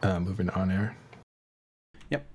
Moving on air. Yep.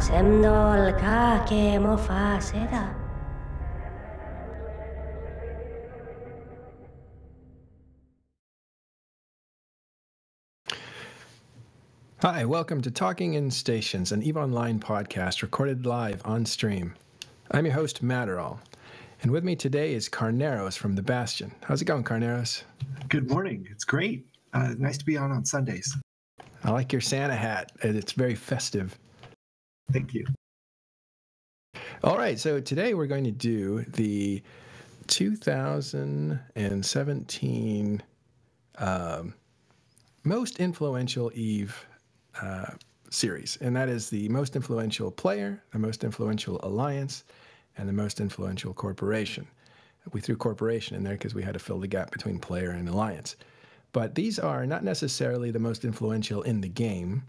Semdol kake mofaseda. Hi, welcome to Talking in Stations, an EVE Online podcast recorded live on stream. I'm your host, Matterall, and with me today is Carneros from The Bastion. How's it going, Carneros? Good morning. It's great. Nice to be on Sundays. I like your Santa hat. It's very festive. Thank you. All right, so today we're going to do the 2017 most influential EVE series, and that is the most influential player, the most influential alliance, and the most influential corporation. We threw corporation in there because we had to fill the gap between player and alliance. But these are not necessarily the most influential in the game,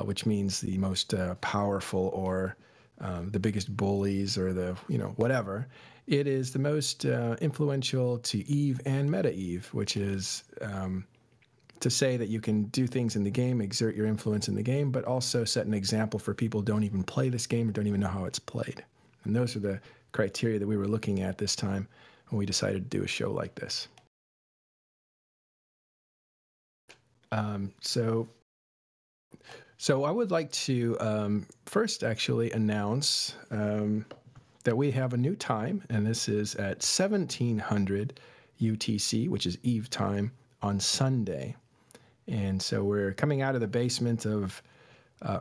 which means the most powerful or the biggest bullies or the, whatever. It is the most influential to EVE and meta EVE, which is to say that you can do things in the game, exert your influence in the game, but also set an example for people who don't even play this game or don't even know how it's played. And those are the criteria that we were looking at this time when we decided to do a show like this. So I would like to first actually announce that we have a new time, and this is at 1700 UTC, which is EVE time on Sunday. And so we're coming out of the basement of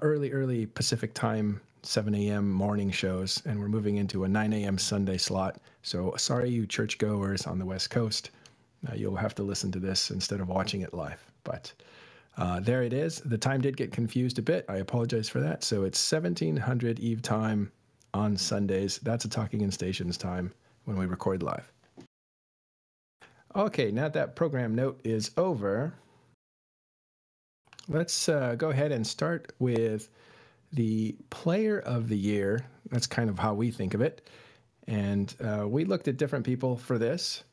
early Pacific time, 7 a.m. morning shows, and we're moving into a 9 a.m. Sunday slot. So sorry, you churchgoers on the West Coast. You'll have to listen to this instead of watching it live. But there it is. The time did get confused a bit. I apologize for that. So it's 1700 EVE time on Sundays. That's a Talking in Stations time when we record live. Okay, now that program note is over, let's go ahead and start with the Player of the Year. That's kind of how we think of it. And we looked at different people for this.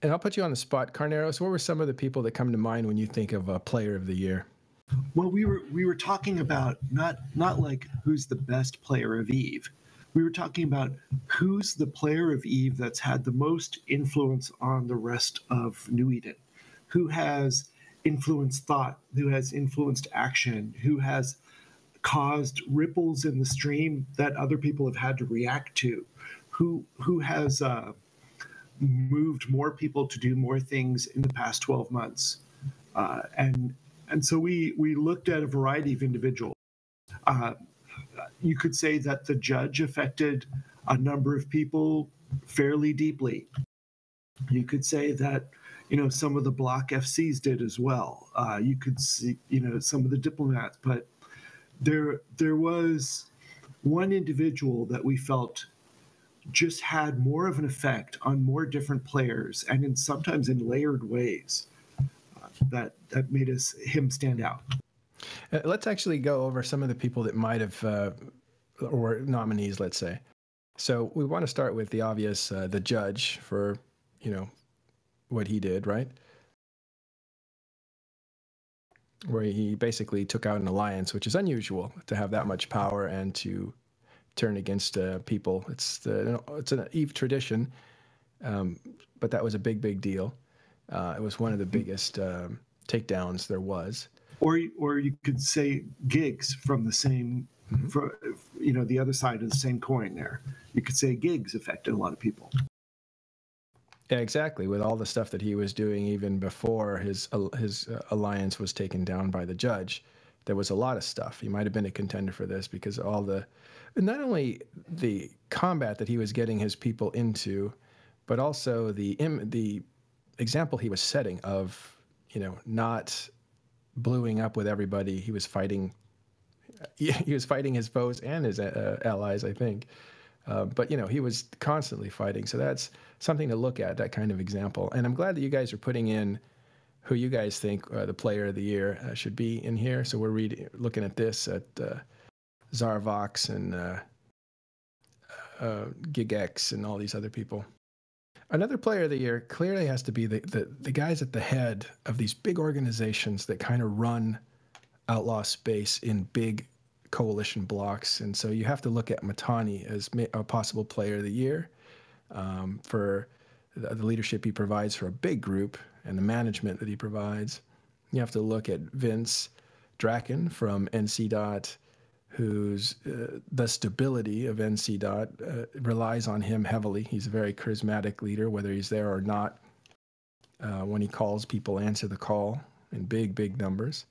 And I'll put you on the spot, Carneros. What were some of the people that come to mind when you think of a Player of the Year? Well, we were talking about not like who's the best player of EVE. We were talking about who's the player of EVE that's had the most influence on the rest of New Eden, who has influenced thought, who has influenced action, who has caused ripples in the stream that other people have had to react to, who has moved more people to do more things in the past 12 months. And so we looked at a variety of individuals. You could say that the judge affected a number of people fairly deeply. You could say that, some of the block FCs did as well. You could see, some of the diplomats, but there was one individual that we felt just had more of an effect on more different players, and sometimes in layered ways that made him stand out. Let's actually go over some of the people that might have, or nominees, let's say. So we want to start with the obvious, the judge for, what he did, right? Where he basically took out an alliance, which is unusual to have that much power and to turn against people. It's an Eve tradition, but that was a big deal. It was one of the biggest takedowns there was. Or you could say Giggs from the same, the other side of the same coin there. You could say Giggs affected a lot of people. Yeah, exactly. With all the stuff that he was doing even before his alliance was taken down by the judge, there was a lot of stuff. He might have been a contender for this because not only the combat that he was getting his people into, but also the example he was setting of, not bluing up with everybody. He was fighting his foes and his allies, I think. But he was constantly fighting. So that's something to look at, that kind of example. And I'm glad that you guys are putting in who you guys think the player of the year should be in here. So we're looking at this at Zarvox and GigX and all these other people. Another player of the year clearly has to be the guys at the head of these big organizations that kind of run outlaw space in big coalition blocks. And so you have to look at Mittani as a possible player of the year for the leadership he provides for a big group and the management that he provides. You have to look at Vince Draken from NC Dot, whose the stability of NC Dot relies on him heavily. He's a very charismatic leader, whether he's there or not. When he calls, people answer the call in big numbers.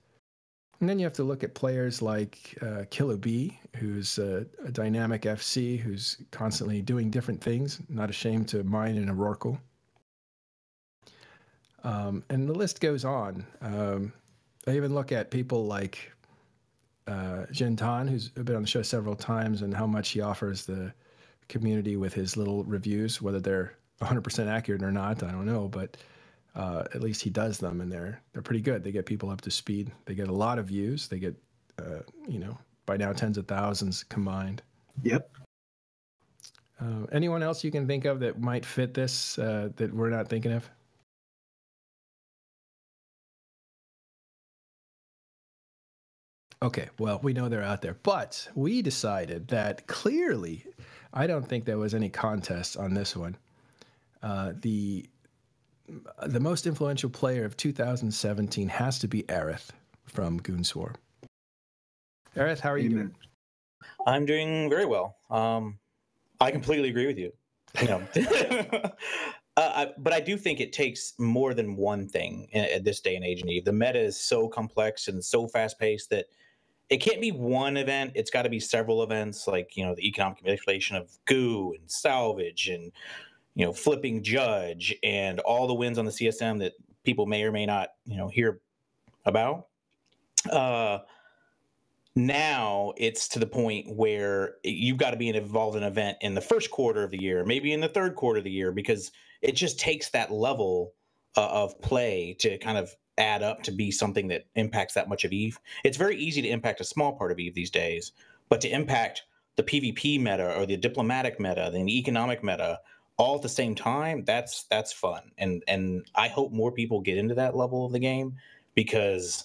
And then you have to look at players like Killer B, who's a dynamic FC, who's constantly doing different things, not ashamed to mine in a Rorqual. And the list goes on. I even look at people like Jintan, who's been on the show several times, and how much he offers the community with his little reviews, whether they're 100% accurate or not, I don't know, but at least he does them, and they're pretty good. They get people up to speed. They get a lot of views. They get, by now tens of thousands combined. Yep. Anyone else you can think of that might fit this that we're not thinking of? Okay, well, we know they're out there, but we decided that clearly, I don't think there was any contest on this one. The most influential player of 2017 has to be Aerith from Goonswarm. Aerith, how are you doing? I'm doing very well. I completely agree with you. But I do think it takes more than one thing at this day and age in Eve. The meta is so complex and so fast-paced that it can't be one event. It's got to be several events, like, the economic manipulation of goo and salvage and, flipping judge and all the wins on the CSM that people may or may not, hear about. Now it's to the point where you've got to be involved in an event in the first quarter of the year, maybe in the third quarter of the year, because it just takes that level of play to kind of add up to be something that impacts that much of Eve. It's very easy to impact a small part of Eve these days, but to impact the PvP meta or the diplomatic meta, the economic meta, all at the same time, that's fun. And I hope more people get into that level of the game, because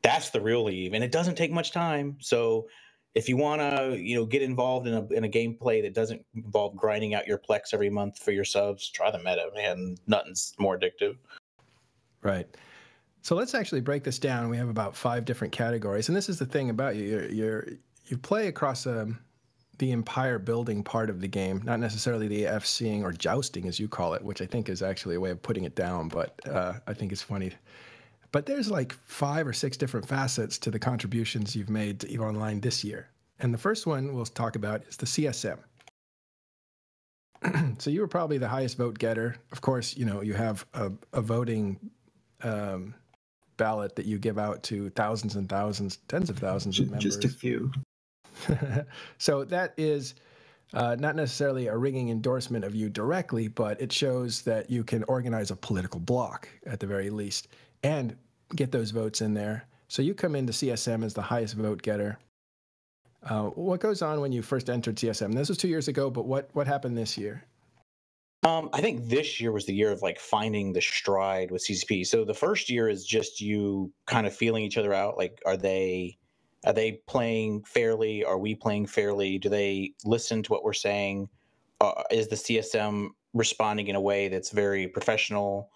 that's the real Eve, and it doesn't take much time. So if you want to, get involved in a gameplay that doesn't involve grinding out your Plex every month for your subs, try the meta, man. Nothing's more addictive. Right. So let's actually break this down. We have about 5 different categories, and this is the thing about you. You play across the empire building part of the game, not necessarily the FCing or jousting, as you call it, which I think is actually a way of putting it down, but I think it's funny. But there's like 5 or 6 different facets to the contributions you've made to EVE Online this year. And the first one we'll talk about is the CSM. So you were probably the highest vote getter. Of course, you have a voting ballot that you give out to thousands and thousands, tens of thousands of members. Just a few. So that is not necessarily a ringing endorsement of you directly, but it shows that you can organize a political bloc at the very least and get those votes in there So you come into CSM as the highest vote getter. What goes on when you first entered CSM? This was 2 years ago, but what happened this year? I think this year was the year of like finding the stride with CCP. So the first year is just you kind of feeling each other out. Like, are they playing fairly? Are we playing fairly? Do they listen to what we're saying? Is the CSM responding in a way that's very professional,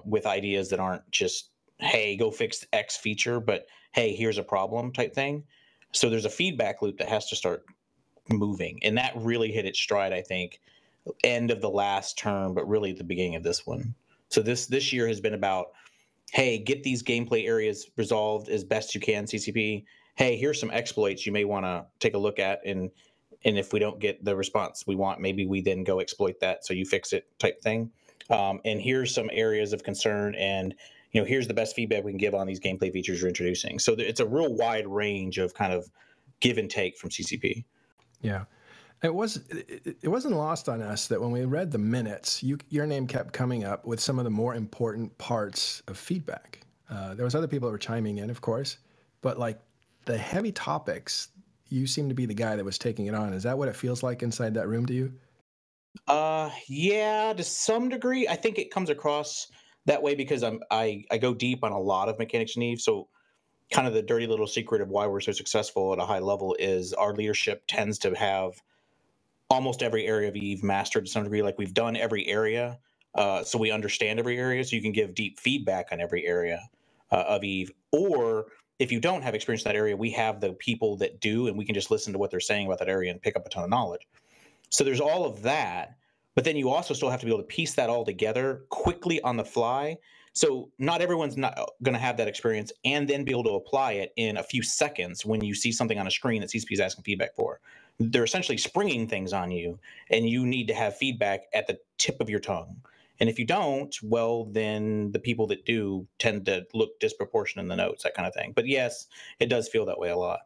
with ideas that aren't just, hey, go fix X feature, but hey, here's a problem type thing. So there's a feedback loop that has to start moving. And that really hit its stride, I think, end of the last term, but really the beginning of this one. So this year has been about, hey, get these gameplay areas resolved as best you can, CCP. Hey, here's some exploits you may want to take a look at, and if we don't get the response we want, maybe we then go exploit that so you fix it type thing. And here's some areas of concern, and here's the best feedback we can give on these gameplay features you're introducing. So it's a real wide range of kind of give and take from CCP. Yeah. It wasn't lost on us that when we read the minutes, your name kept coming up with some of the more important parts of feedback. There was other people that were chiming in, of course, but like the heavy topics, you seem to be the guy that was taking it on. Is that what it feels like inside that room to you? Yeah, to some degree. I think it comes across that way because I go deep on a lot of mechanics in Eve. So kind of the dirty little secret of why we're so successful at a high level is our leadership tends to have almost every area of Eve mastered to some degree. Like, we've done every area, so we understand every area, so you can give deep feedback on every area of Eve. Or if you don't have experience in that area, we have the people that do, and we can just listen to what they're saying about that area and pick up a ton of knowledge. So there's all of that, but then you also still have to be able to piece that all together quickly on the fly. So not everyone's not going to have that experience and then be able to apply it in a few seconds when you see something on a screen that CCP is asking feedback for. They're essentially springing things on you, and you need to have feedback at the tip of your tongue. And if you don't, well, then the people that do tend to look disproportionate in the notes, that kind of thing. But yes, it does feel that way a lot.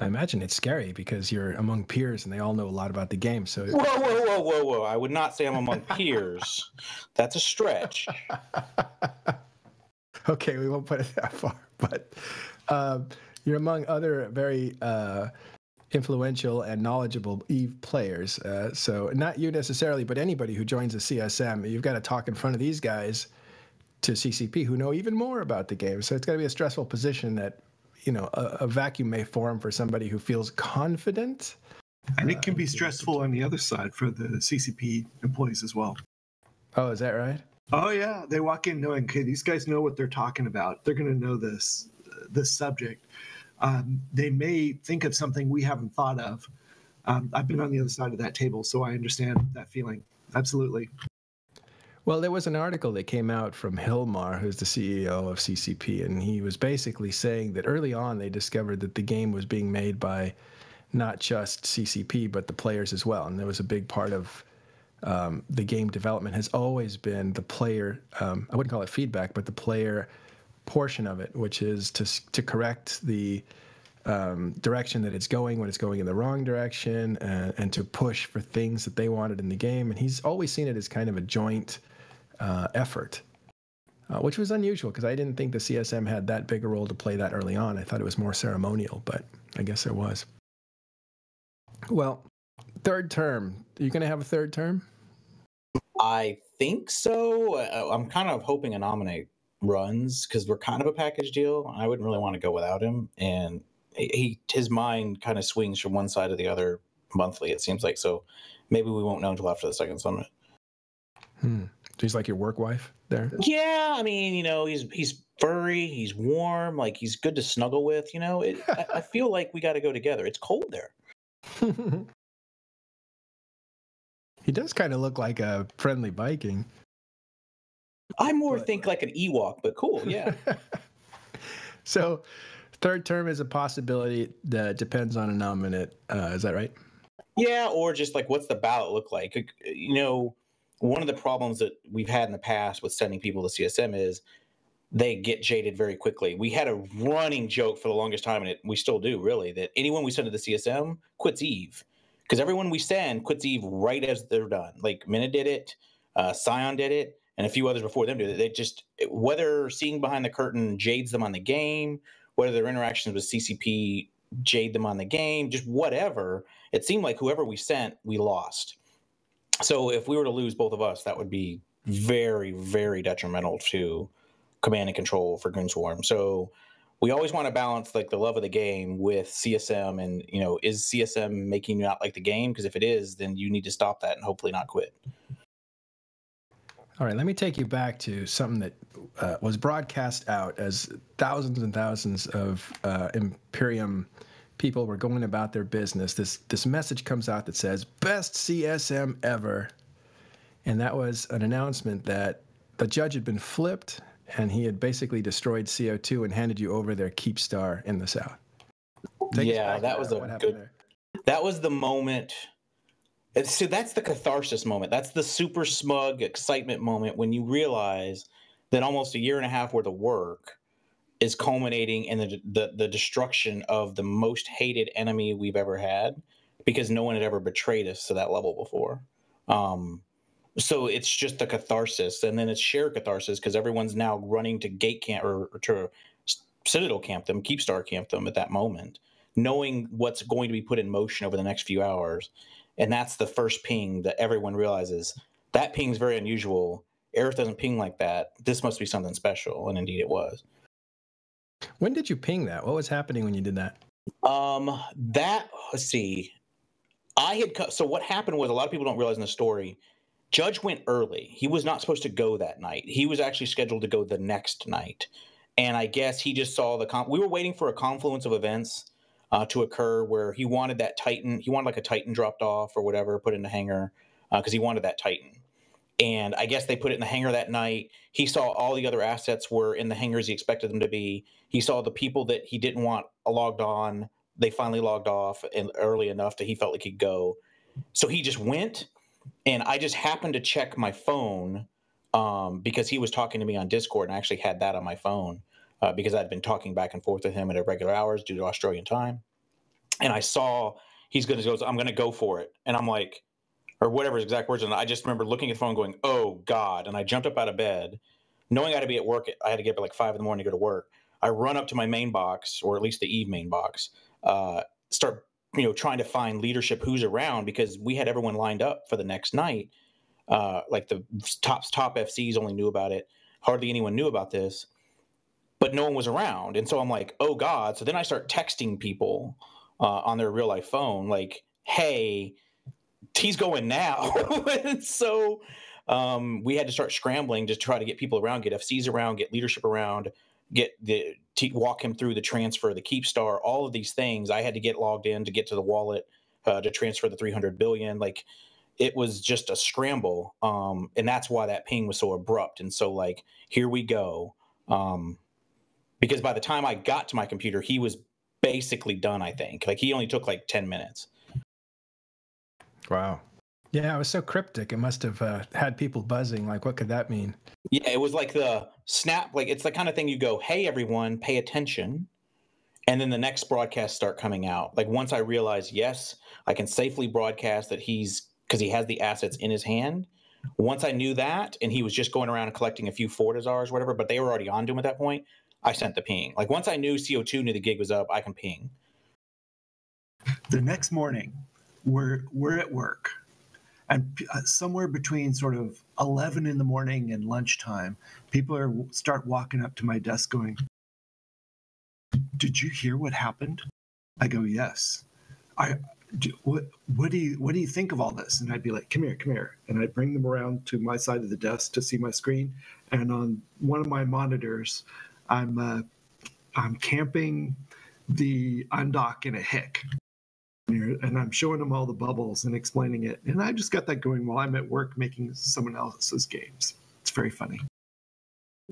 I imagine it's scary because you're among peers and they all know a lot about the game. So Whoa. I would not say I'm among peers. That's a stretch. Okay, we won't put it that far. But you're among other very influential and knowledgeable Eve players. So not you necessarily, but anybody who joins the CSM, you've got to talk in front of these guys to CCP who know even more about the game. So it's got to be a stressful position that, a vacuum may form for somebody who feels confident. And it can be stressful on the other side for the CCP employees as well. Oh, is that right? Oh, yeah. They walk in knowing, okay, these guys know what they're talking about. They're going to know this subject. They may think of something we haven't thought of. I've been on the other side of that table, so I understand that feeling. Absolutely. Well, there was an article that came out from Hilmar, who's the CEO of CCP, and he was basically saying that early on they discovered that the game was being made by not just CCP, but the players as well. And there was a big part of the game development has always been the player, I wouldn't call it feedback, but the player portion of it, which is to correct the direction that it's going when it's going in the wrong direction, and to push for things that they wanted in the game. And he's always seen it as kind of a joint effort, which was unusual because I didn't think the CSM had that big a role to play that early on. I thought it was more ceremonial, but I guess there was. Well, third term. Are you going to have a third term? I think so. I'm kind of hoping a nominate runs because we're kind of a package deal. I wouldn't really want to go without him, and his mind kind of swings from one side to the other monthly, it seems like. So maybe we won't know until after the second summit. So he's like your work wife there? Yeah, I mean, he's furry, he's warm, like he's good to snuggle with. I feel like we got to go together. It's cold there. He does kind of look like a friendly Viking. I think like an Ewok, but cool, yeah. So third term is a possibility that depends on a nominate. Is that right? Yeah, or just like what's the ballot look like? One of the problems that we've had in the past with sending people to CSM is they get jaded very quickly. We had a running joke for the longest time, and we still do, really, that anyone we send to the CSM quits Eve. Because everyone we send quits Eve right as they're done. Like Mina did it, Scion did it, and a few others before them do. They just, whether seeing behind the curtain jades them on the game, whether their interactions with CCP jade them on the game, just whatever, it seemed like whoever we sent, we lost. So if we were to lose both of us, that would be very, very detrimental to command and control for Goonswarm. So we always want to balance like the love of the game with CSM, and is CSM making you not like the game? Because if it is, then you need to stop that and hopefully not quit. All right, let me take you back to something that was broadcast out as thousands and thousands of Imperium people were going about their business. This message comes out that says, best CSM ever. And that was an announcement that the judge had been flipped, and he had basically destroyed CO2 and handed you over their Keep Star in the South. That was that was the moment. So that's the catharsis moment. That's the super smug excitement moment when you realize that almost a year and a half worth of work is culminating in the destruction of the most hated enemy we've ever had, because no one had ever betrayed us to that level before. So it's just the catharsis, and then it's shared catharsis because everyone's now running to gate camp or to Citadel camp them, Keepstar camp them at that moment, knowing what's going to be put in motion over the next few hours. And that's the first ping that everyone realizes. That ping's very unusual. Aerith doesn't ping like that. This must be something special, and indeed it was. When did you ping that? What was happening when you did that? Let's see. So what happened was, a lot of people don't realize in the story, Judge went early. He was not supposed to go that night. He was actually scheduled to go the next night. And I guess he just saw we were waiting for a confluence of events to occur where he wanted that Titan. He wanted like a Titan dropped off or whatever, put in the hangar, because he wanted that Titan. And I guess they put it in the hangar that night. He saw all the other assets were in the hangars he expected them to be. He saw the people that he didn't want logged on. They finally logged off and early enough that he felt like he'd go. So he just went, and I just happened to check my phone because he was talking to me on Discord, and I actually had that on my phone because I'd been talking back and forth with him at irregular hours due to Australian time. And I saw he goes, I'm going to go for it. And I'm like, or whatever his exact words. And I just remember looking at the phone going, oh, God. And I jumped up out of bed, knowing I had to be at work. I had to get up at like 5 in the morning to go to work. I run up to my main box, or at least the Eve main box, start trying to find leadership who's around, because we had everyone lined up for the next night. Like the top FCs only knew about it. Hardly anyone knew about this, but no one was around. And so I'm like, oh, God. So then I start texting people on their real life phone, like, hey, he's going now. And so we had to start scrambling to try to get people around, get FCs around, get leadership around, walk him through the transfer, the Keepstar, all of these things. I had to get logged in to get to the wallet to transfer the 300 billion. Like, it was just a scramble. And that's why that ping was so abrupt. And so, like, here we go. Because by the time I got to my computer, he was basically done, I think. Like, he only took like 10 minutes. Wow. Yeah, it was so cryptic. It must have had people buzzing. Like, what could that mean? Yeah, it was like the snap. Like, it's the kind of thing you go, hey, everyone, pay attention. And then the next broadcasts start coming out. Like, once I realized, yes, I can safely broadcast that because he has the assets in his hand. Once I knew that, and he was just going around and collecting a few Fortizars or whatever, but they were already on to him at that point, I sent the ping. Like, once I knew CO2 knew the gig was up, I can ping. The next morning, we're at work, and somewhere between sort of 11 in the morning and lunchtime, people start walking up to my desk going, did you hear what happened? I go, yes. What do you think of all this? And I'd be like, come here. And I'd bring them around to my side of the desk to see my screen. And on one of my monitors, I'm camping the undock in a hick. And I'm showing them all the bubbles and explaining it. And I just got that going while I'm at work making someone else's games. It's very funny.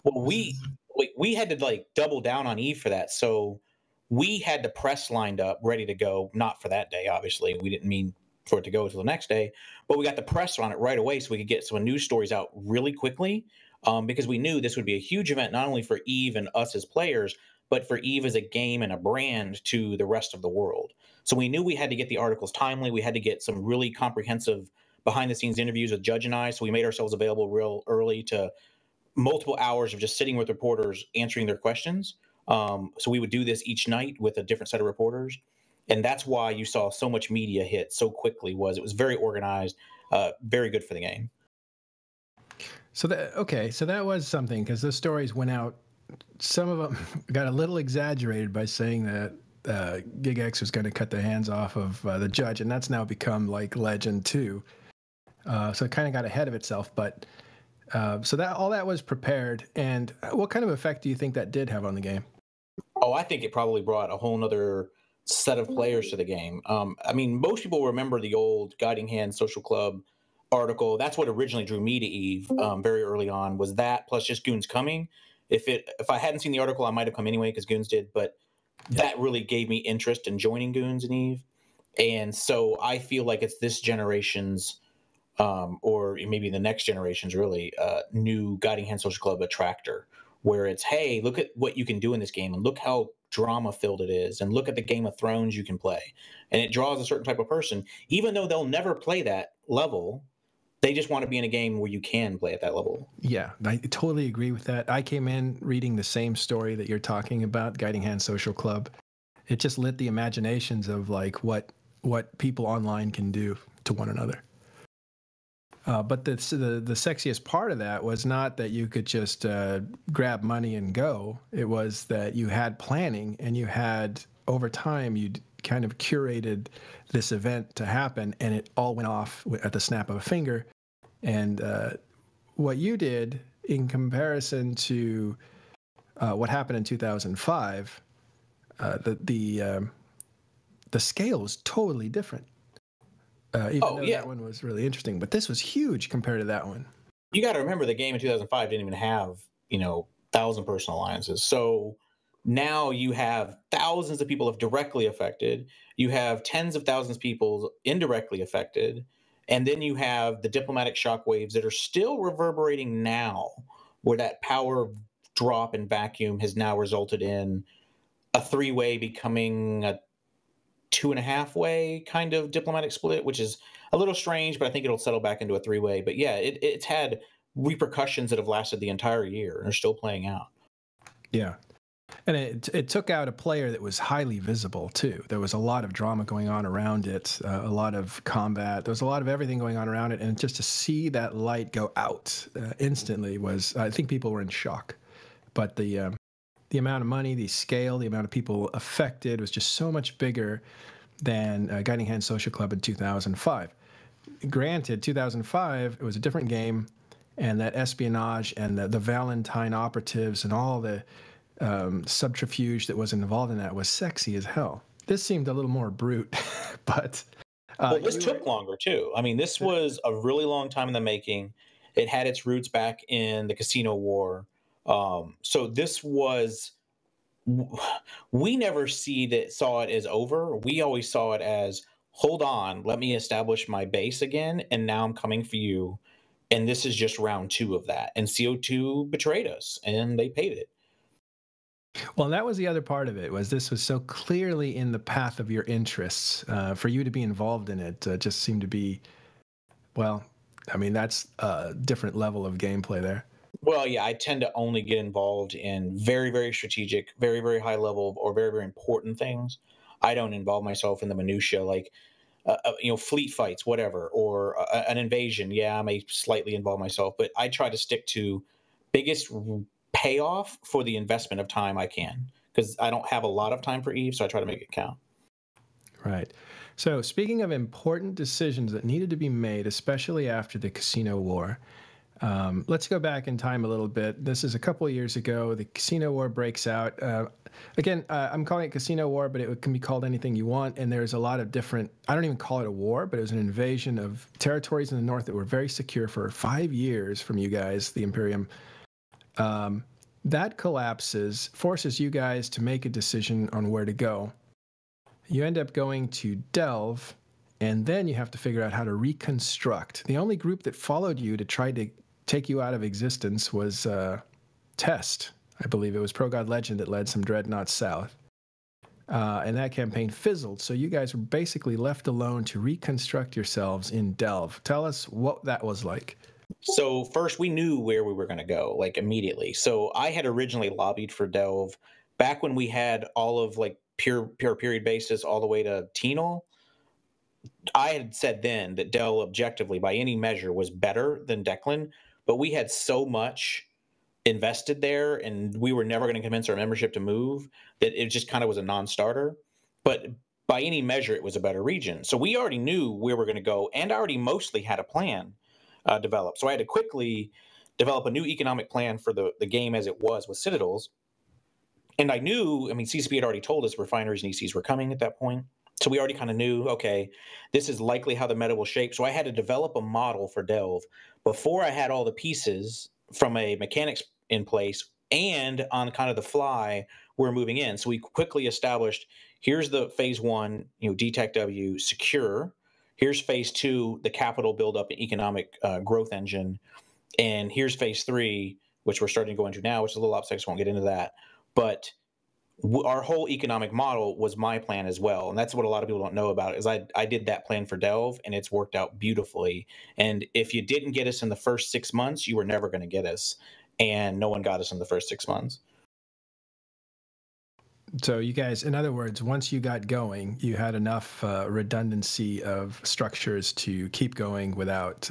Well, we had to like double down on Eve for that. So we had the press lined up, ready to go. Not for that day, obviously. We didn't mean for it to go until the next day. But we got the press on it right away so we could get some news stories out really quickly because we knew this would be a huge event, not only for Eve and us as players, but for Eve as a game and a brand to the rest of the world. So we knew we had to get the articles timely. We had to get some really comprehensive behind the scenes interviews with Judge and I. So we made ourselves available real early to multiple hours of just sitting with reporters answering their questions. So we would do this each night with a different set of reporters. And that's why you saw so much media hit so quickly. It was very organized, very good for the game. So that was something, because those stories went out. Some of them got a little exaggerated by saying that GigX was going to cut the hands off of the Judge, and that's now become like legend too. So it kind of got ahead of itself. But so that all that was prepared. And what kind of effect do you think that did have on the game? Oh, I think it probably brought a whole nother set of players to the game. I mean, most people remember the old Guiding Hand Social Club article. That's what originally drew me to Eve very early on, was that plus just Goons coming. If I hadn't seen the article, I might have come anyway because Goons did, but that really gave me interest in joining Goons and Eve. And so I feel like it's this generation's, or maybe the next generation's really, new Guiding Hand Social Club attractor, where it's, hey, look at what you can do in this game and look how drama-filled it is, and look at the Game of Thrones you can play. And it draws a certain type of person, even though they'll never play that level. They just want to be in a game where you can play at that level. Yeah, I totally agree with that. I came in reading the same story that you're talking about, Guiding Hand Social Club. It just lit the imaginations of like what people online can do to one another. But the sexiest part of that was not that you could just grab money and go. It was that you had planning, and you had, over time, you'd kind of curated this event to happen, and it all went off at the snap of a finger. And what you did in comparison to what happened in 2005, the scale was totally different. Even though that one was really interesting, but this was huge compared to that one. You got to remember, the game in 2005 didn't even have 1,000-person alliances. So now you have thousands of people directly affected. You have tens of thousands of people indirectly affected. And then you have the diplomatic shockwaves that are still reverberating now, where that power drop and vacuum has now resulted in a three-way becoming a 2.5-way kind of diplomatic split, which is a little strange, but I think it'll settle back into a three-way. But yeah, it's had repercussions that have lasted the entire year and are still playing out. Yeah. And it took out a player that was highly visible, too. There was a lot of drama going on around it, a lot of combat. There was a lot of everything going on around it. And just to see that light go out instantly was, I think people were in shock. But the amount of money, the scale, the amount of people affected was just so much bigger than Guiding Hand Social Club in 2005. Granted, 2005, it was a different game, and that espionage and the Valentine operatives and all the subterfuge that was involved in that was sexy as hell. This seemed a little more brute, but... well, this took longer, too. I mean, this was a really long time in the making. It had its roots back in the Casino War. So this was... We never saw it as over. We always saw it as, hold on, let me establish my base again, and now I'm coming for you. And this is just round 2 of that. And CO2 betrayed us, and they paid it. Well, that was the other part of it, was this was so clearly in the path of your interests. For you to be involved in it just seemed to be, well, I mean, that's a different level of gameplay there. Well, yeah, I tend to only get involved in very, very strategic, very, very high level, or very, very important things. I don't involve myself in the minutia, like, fleet fights, whatever, or an invasion. Yeah, I may slightly involve myself, but I try to stick to biggest payoff for the investment of time I can, because I don't have a lot of time for Eve, so I try to make it count. Right. So speaking of important decisions that needed to be made, especially after the Casino War, let's go back in time a little bit. This is a couple of years ago. The Casino War breaks out. Again, I'm calling it Casino War, but it can be called anything you want. And there's a lot of different, I don't even call it a war, but it was an invasion of territories in the north that were very secure for 5 years from you guys, the Imperium. That collapses, forces you guys to make a decision on where to go. You end up going to Delve, and then you have to figure out how to reconstruct. The only group that followed you to try to take you out of existence was Test. I believe it was Pro God Legend that led some dreadnoughts south. and that campaign fizzled. So you guys were basically left alone to reconstruct yourselves in Delve. Tell us what that was like. So first, we knew where we were going to go, like immediately. So I had originally lobbied for Delve back when we had all of like pure period basis all the way to Tenal. I had said then that Dell objectively, by any measure, was better than Declan, but we had so much invested there, and we were never going to convince our membership to move that it just kind of was a non-starter. But by any measure, it was a better region. So we already knew where we were going to go, and I already mostly had a plan developed. So I had to quickly develop a new economic plan for the game as it was with Citadels. And I knew, I mean, CCP had already told us refineries and ECs were coming at that point. So we already kind of knew, okay, this is likely how the meta will shape. So I had to develop a model for Delve before I had all the pieces from a mechanics in place, and on kind of the fly, we're moving in. So we quickly established, here's the phase one, DTEC W, secure. Here's phase two, the capital buildup and economic growth engine. And here's phase three, which we're starting to go into now, which is a little upside, so I won't get into that. But our whole economic model was my plan as well. And that's what a lot of people don't know about, is I did that plan for Delve, and it's worked out beautifully. And if you didn't get us in the first 6 months, you were never going to get us. And no one got us in the first 6 months. So you guys, in other words, once you got going, you had enough redundancy of structures to keep going without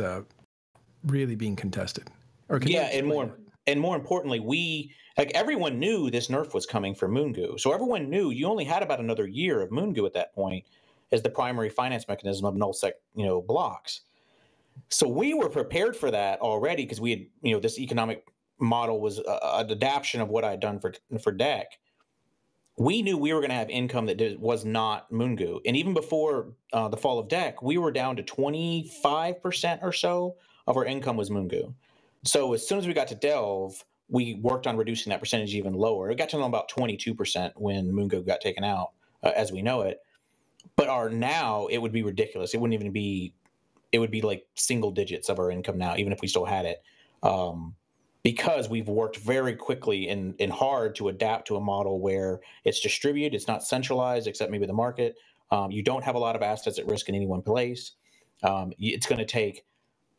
really being contested. Or yeah, and more importantly, everyone knew this nerf was coming for Moongoo. So everyone knew you only had about another year of Moongoo at that point as the primary finance mechanism of nullsec, blocks. So we were prepared for that already, because we had, this economic model was an adaptation of what I had done for DEC. We knew we were going to have income that was not Moongoo. And even before the fall of DEC, we were down to 25% or so of our income was Moongoo. So as soon as we got to Delve, we worked on reducing that percentage even lower. It got to about 22% when Moongoo got taken out, as we know it. But now it would be ridiculous. It wouldn't even be. It would be like single digits of our income now, even if we still had it, because we've worked very quickly and hard to adapt to a model where it's distributed, it's not centralized except maybe the market. You don't have a lot of assets at risk in any one place. It's going to take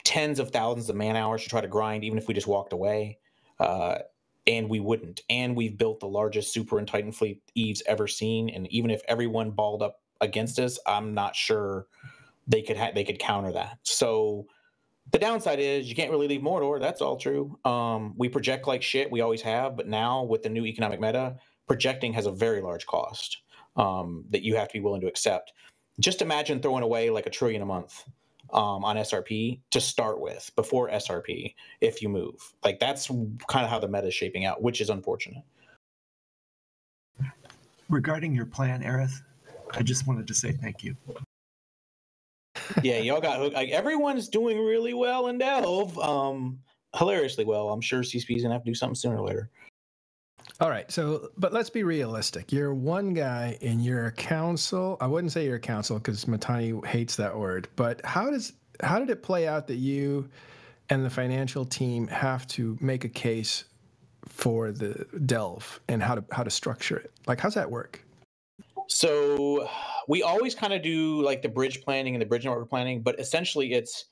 tens of thousands of man hours to try to grind, even if we just walked away. And we wouldn't. And we've built the largest Super and Titan fleet Eve's ever seen. And even if everyone balled up against us, I'm not sure they could counter that. So the downside is you can't really leave Mordor. That's all true. We project like shit. We always have. But now with the new economic meta, projecting has a very large cost that you have to be willing to accept. Just imagine throwing away like $1 trillion a month on SRP to start with, before SRP, if you move. Like, that's kind of how the meta is shaping out, which is unfortunate. Regarding your plan, Aerith, I just wanted to say thank you. Yeah, y'all got hooked. Like, everyone's doing really well in Delve, hilariously well. I'm sure CCP's gonna have to do something sooner or later. All right, but let's be realistic. You're one guy in your council. I wouldn't say your council, because Matani hates that word. But how did it play out that you and the financial team have to make a case for the Delve and how to structure it? Like, how's that work? So we always kind of do like the bridge planning and the bridge network planning, but essentially it's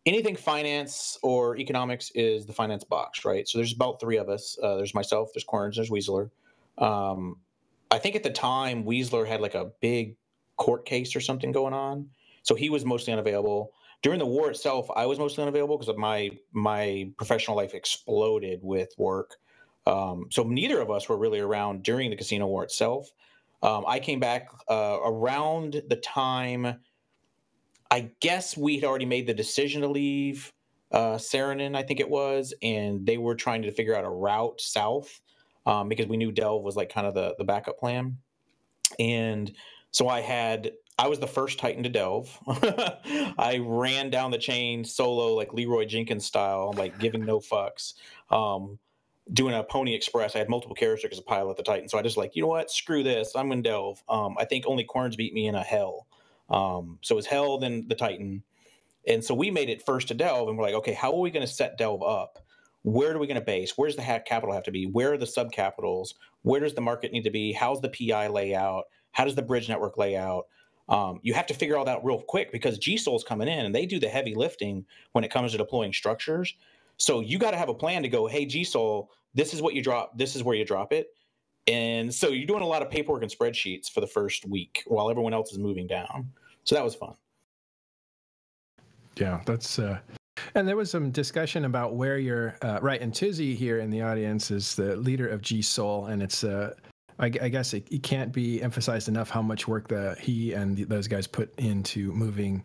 anything finance or economics is the finance box, right? So there's about 3 of us. There's myself, there's Corns, there's Weasler. I think at the time Weasler had like a big court case or something going on, so he was mostly unavailable. During the war itself, I was mostly unavailable because of my professional life exploded with work. So neither of us were really around during the casino war itself. I came back around the time, I guess we'd already made the decision to leave Saranin, I think it was, and they were trying to figure out a route south because we knew Delve was like kind of the backup plan. And so I was the first Titan to Delve. I ran down the chain solo, like Leroy Jenkins style, like giving no fucks. Doing a Pony Express. I had multiple characters as a pilot at the Titan. So I just like, you know what? Screw this. I'm going to Delve. I think only Corns beat me in a Hell. So it was Hell, then the Titan. And so we made it first to Delve, and we're like, okay, how are we going to set Delve up? Where are we going to base? Where's the capital have to be? Where are the sub-capitals? Where does the market need to be? How's the PI layout? How does the bridge network lay out? You have to figure all that out real quick because GSOL's coming in and they do the heavy lifting when it comes to deploying structures. So you got to have a plan to go, hey, GSOL, this is what you drop. This is where you drop it. And so you're doing a lot of paperwork and spreadsheets for the first week while everyone else is moving down. So that was fun. Yeah, that's and there was some discussion about where you're right. And Tizzy here in the audience is the leader of GSOL, and it's I guess it can't be emphasized enough how much work he and those guys put into moving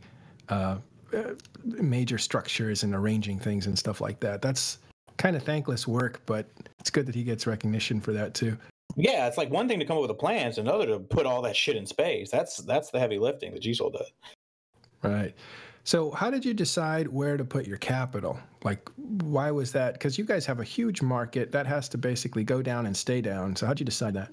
major structures and arranging things and stuff like that. That's kind of thankless work, but it's good that he gets recognition for that too. Yeah, it's like one thing to come up with a plan, it's another to put all that shit in space. That's the heavy lifting that GSOL does. Right. So how did you decide where to put your capital? Like, why was that? Because you guys have a huge market that has to basically go down and stay down. So how'd you decide that?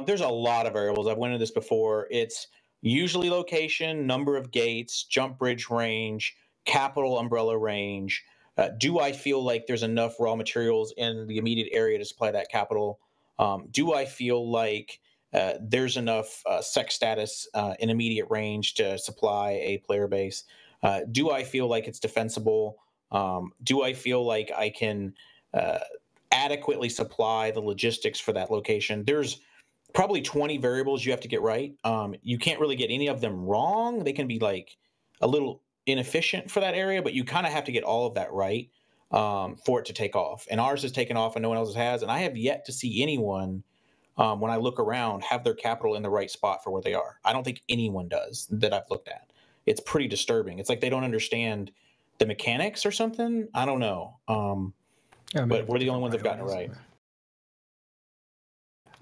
There's a lot of variables. I've went into this before. It's usually location, number of gates, jump bridge range, capital umbrella range. Do I feel like there's enough raw materials in the immediate area to supply that capital? Do I feel like there's enough sec status in immediate range to supply a player base? Do I feel like it's defensible? Do I feel like I can adequately supply the logistics for that location? There's probably 20 variables you have to get right. You can't really get any of them wrong. They can be like a little inefficient for that area, but you kind of have to get all of that right for it to take off. And ours has taken off and no one else's has. And I have yet to see anyone, when I look around, have their capital in the right spot for where they are. I don't think anyone does that I've looked at. It's pretty disturbing. It's like they don't understand the mechanics or something. I don't know. But we're the only ones that have gotten it right.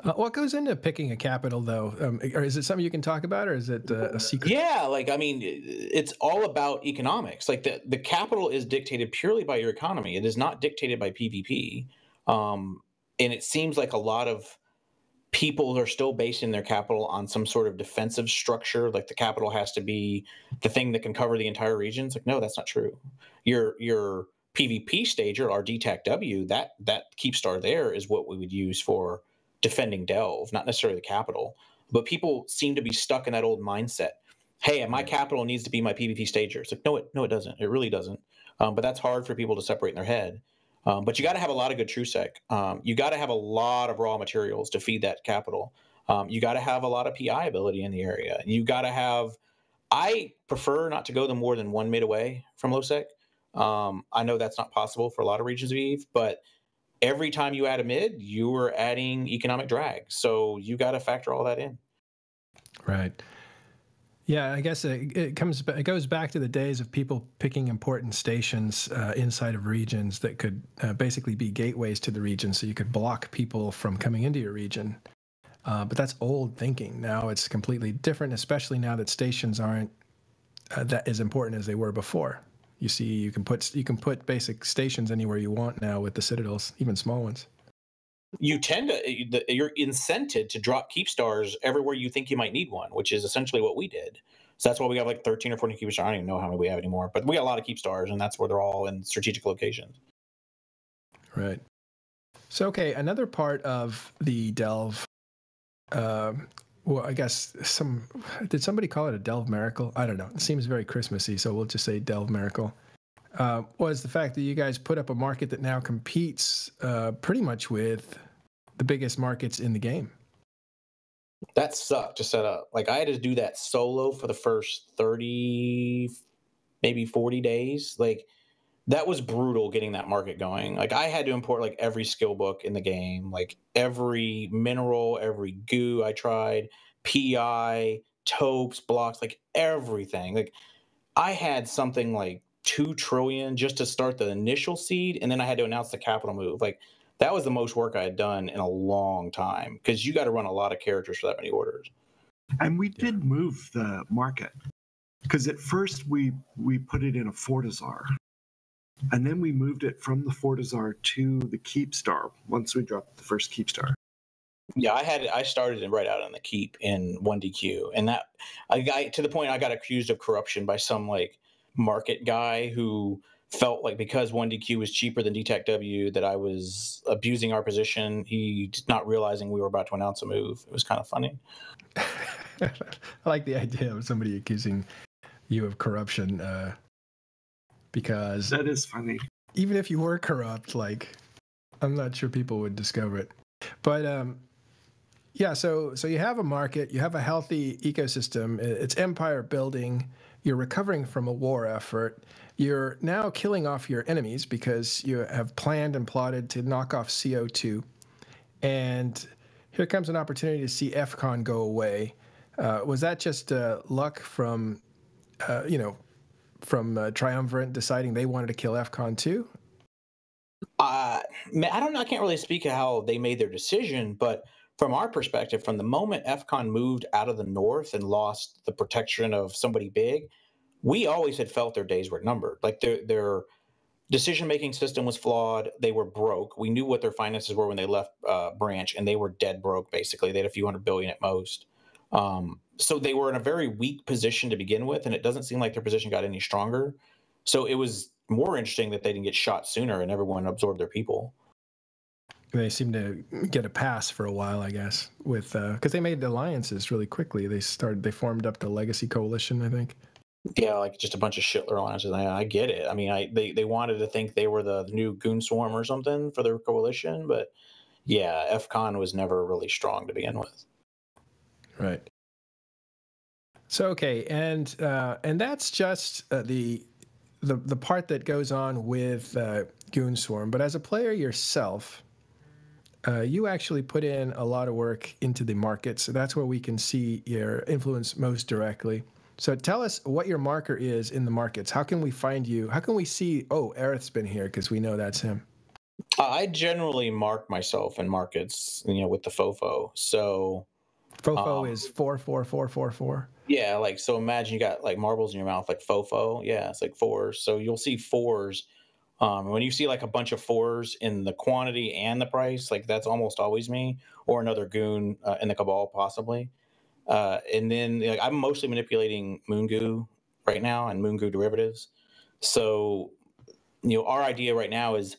What goes into picking a capital, though? Or is it something you can talk about, or is it a secret? Yeah, like, I mean, it's all about economics. Like the capital is dictated purely by your economy. It is not dictated by PvP. And it seems like a lot of people are still basing their capital on some sort of defensive structure. Like the capital has to be the thing that can cover the entire region. It's like, no, that's not true. Your PvP stager, our DTAC-W, that keep star there is what we would use for defending Delve, not necessarily the capital. But people seem to be stuck in that old mindset. Hey, my capital needs to be my PvP stager. It's like, no, it doesn't. It really doesn't. But that's hard for people to separate in their head. But you got to have a lot of good TrueSec. You got to have a lot of raw materials to feed that capital. You got to have a lot of PI ability in the area. You got to have. I prefer not to go more than 1 mid away from low sec. I know that's not possible for a lot of regions of EVE, but every time you add a mid, you are adding economic drag. So you got to factor all that in. Right. Yeah, I guess it goes back to the days of people picking important stations inside of regions that could basically be gateways to the region, so you could block people from coming into your region. But that's old thinking. Now it's completely different, especially now that stations aren't that as important as they were before. You see, you can put basic stations anywhere you want now with the citadels, even small ones. You tend to, you're incented to drop keep stars everywhere you think you might need one, which is essentially what we did. So that's why we got like 13 or 14 keep stars. I don't even know how many we have anymore, but we got a lot of keep stars, and that's where they're all in strategic locations. Right. So, okay, another part of the Delve, well, I guess did somebody call it a Delve miracle? I don't know. It seems very Christmassy, so we'll just say Delve miracle. Was the fact that you guys put up a market that now competes pretty much with the biggest markets in the game. That sucked to set up. Like, I had to do that solo for the first 30, maybe 40 days. Like, that was brutal getting that market going. Like, I had to import like every skill book in the game, like every mineral, every goo I tried, PI, topes, blocks, like everything. Like, I had something like 2 trillion just to start the initial seed, and then I had to announce the capital move. Like, that was the most work I had done in a long time, because you got to run a lot of characters for that many orders. And we did move the market, because at first we put it in a Fortizar, and then we moved it from the Fortizar to the Keep Star once we dropped the first Keep Star. Yeah, I started it right out on the Keep in 1DQ, and that I got to the point I got accused of corruption by some like market guy who felt like because 1DQ was cheaper than DTAC-W that I was abusing our position. He not realizing we were about to announce a move. It was kind of funny. I like the idea of somebody accusing you of corruption, because That is funny. even if you were corrupt, like, I'm not sure people would discover it. But yeah, so you have a market, you have a healthy ecosystem, it's empire building, you're recovering from a war effort, you're now killing off your enemies because you have planned and plotted to knock off CO2, and here comes an opportunity to see FCON go away. Was that just luck from, from Triumvirate deciding they wanted to kill FCON too? I don't know. I can't really speak of how they made their decision, but from our perspective, from the moment FCON moved out of the north and lost the protection of somebody big, we always had felt their days were numbered. Like their decision-making system was flawed. They were broke. We knew what their finances were when they left Branch, and they were dead broke, basically. They had a few $100 billion at most. So they were in a very weak position to begin with, and it doesn't seem like their position got any stronger. So it was more interesting that they didn't get shot sooner and everyone absorbed their people. They seem to get a pass for a while, I guess, with because they made alliances really quickly. They formed up the Legacy Coalition, I think. Yeah, like just a bunch of Shitler alliances. I get it. I mean, they wanted to think they were the new Goon Swarm or something for their coalition, but yeah, FCON was never really strong to begin with. Right. So okay, and that's just the part that goes on with Goon Swarm. But as a player yourself, you actually put in a lot of work into the market, so that's where we can see your influence most directly. So tell us what your marker is in the markets. How can we find you? How can we see, oh, Aerith's been here, because we know that's him? I generally mark myself in markets, with the FOFO. So FOFO is 44444. Yeah, like, so imagine you got like marbles in your mouth, like FOFO. Yeah, it's like fours. So you'll see fours. When you see like a bunch of fours in the quantity and the price, like that's almost always me or another goon in the Cabal, possibly. And then like, I'm mostly manipulating Moongoo right now and Moongoo derivatives. So, our idea right now is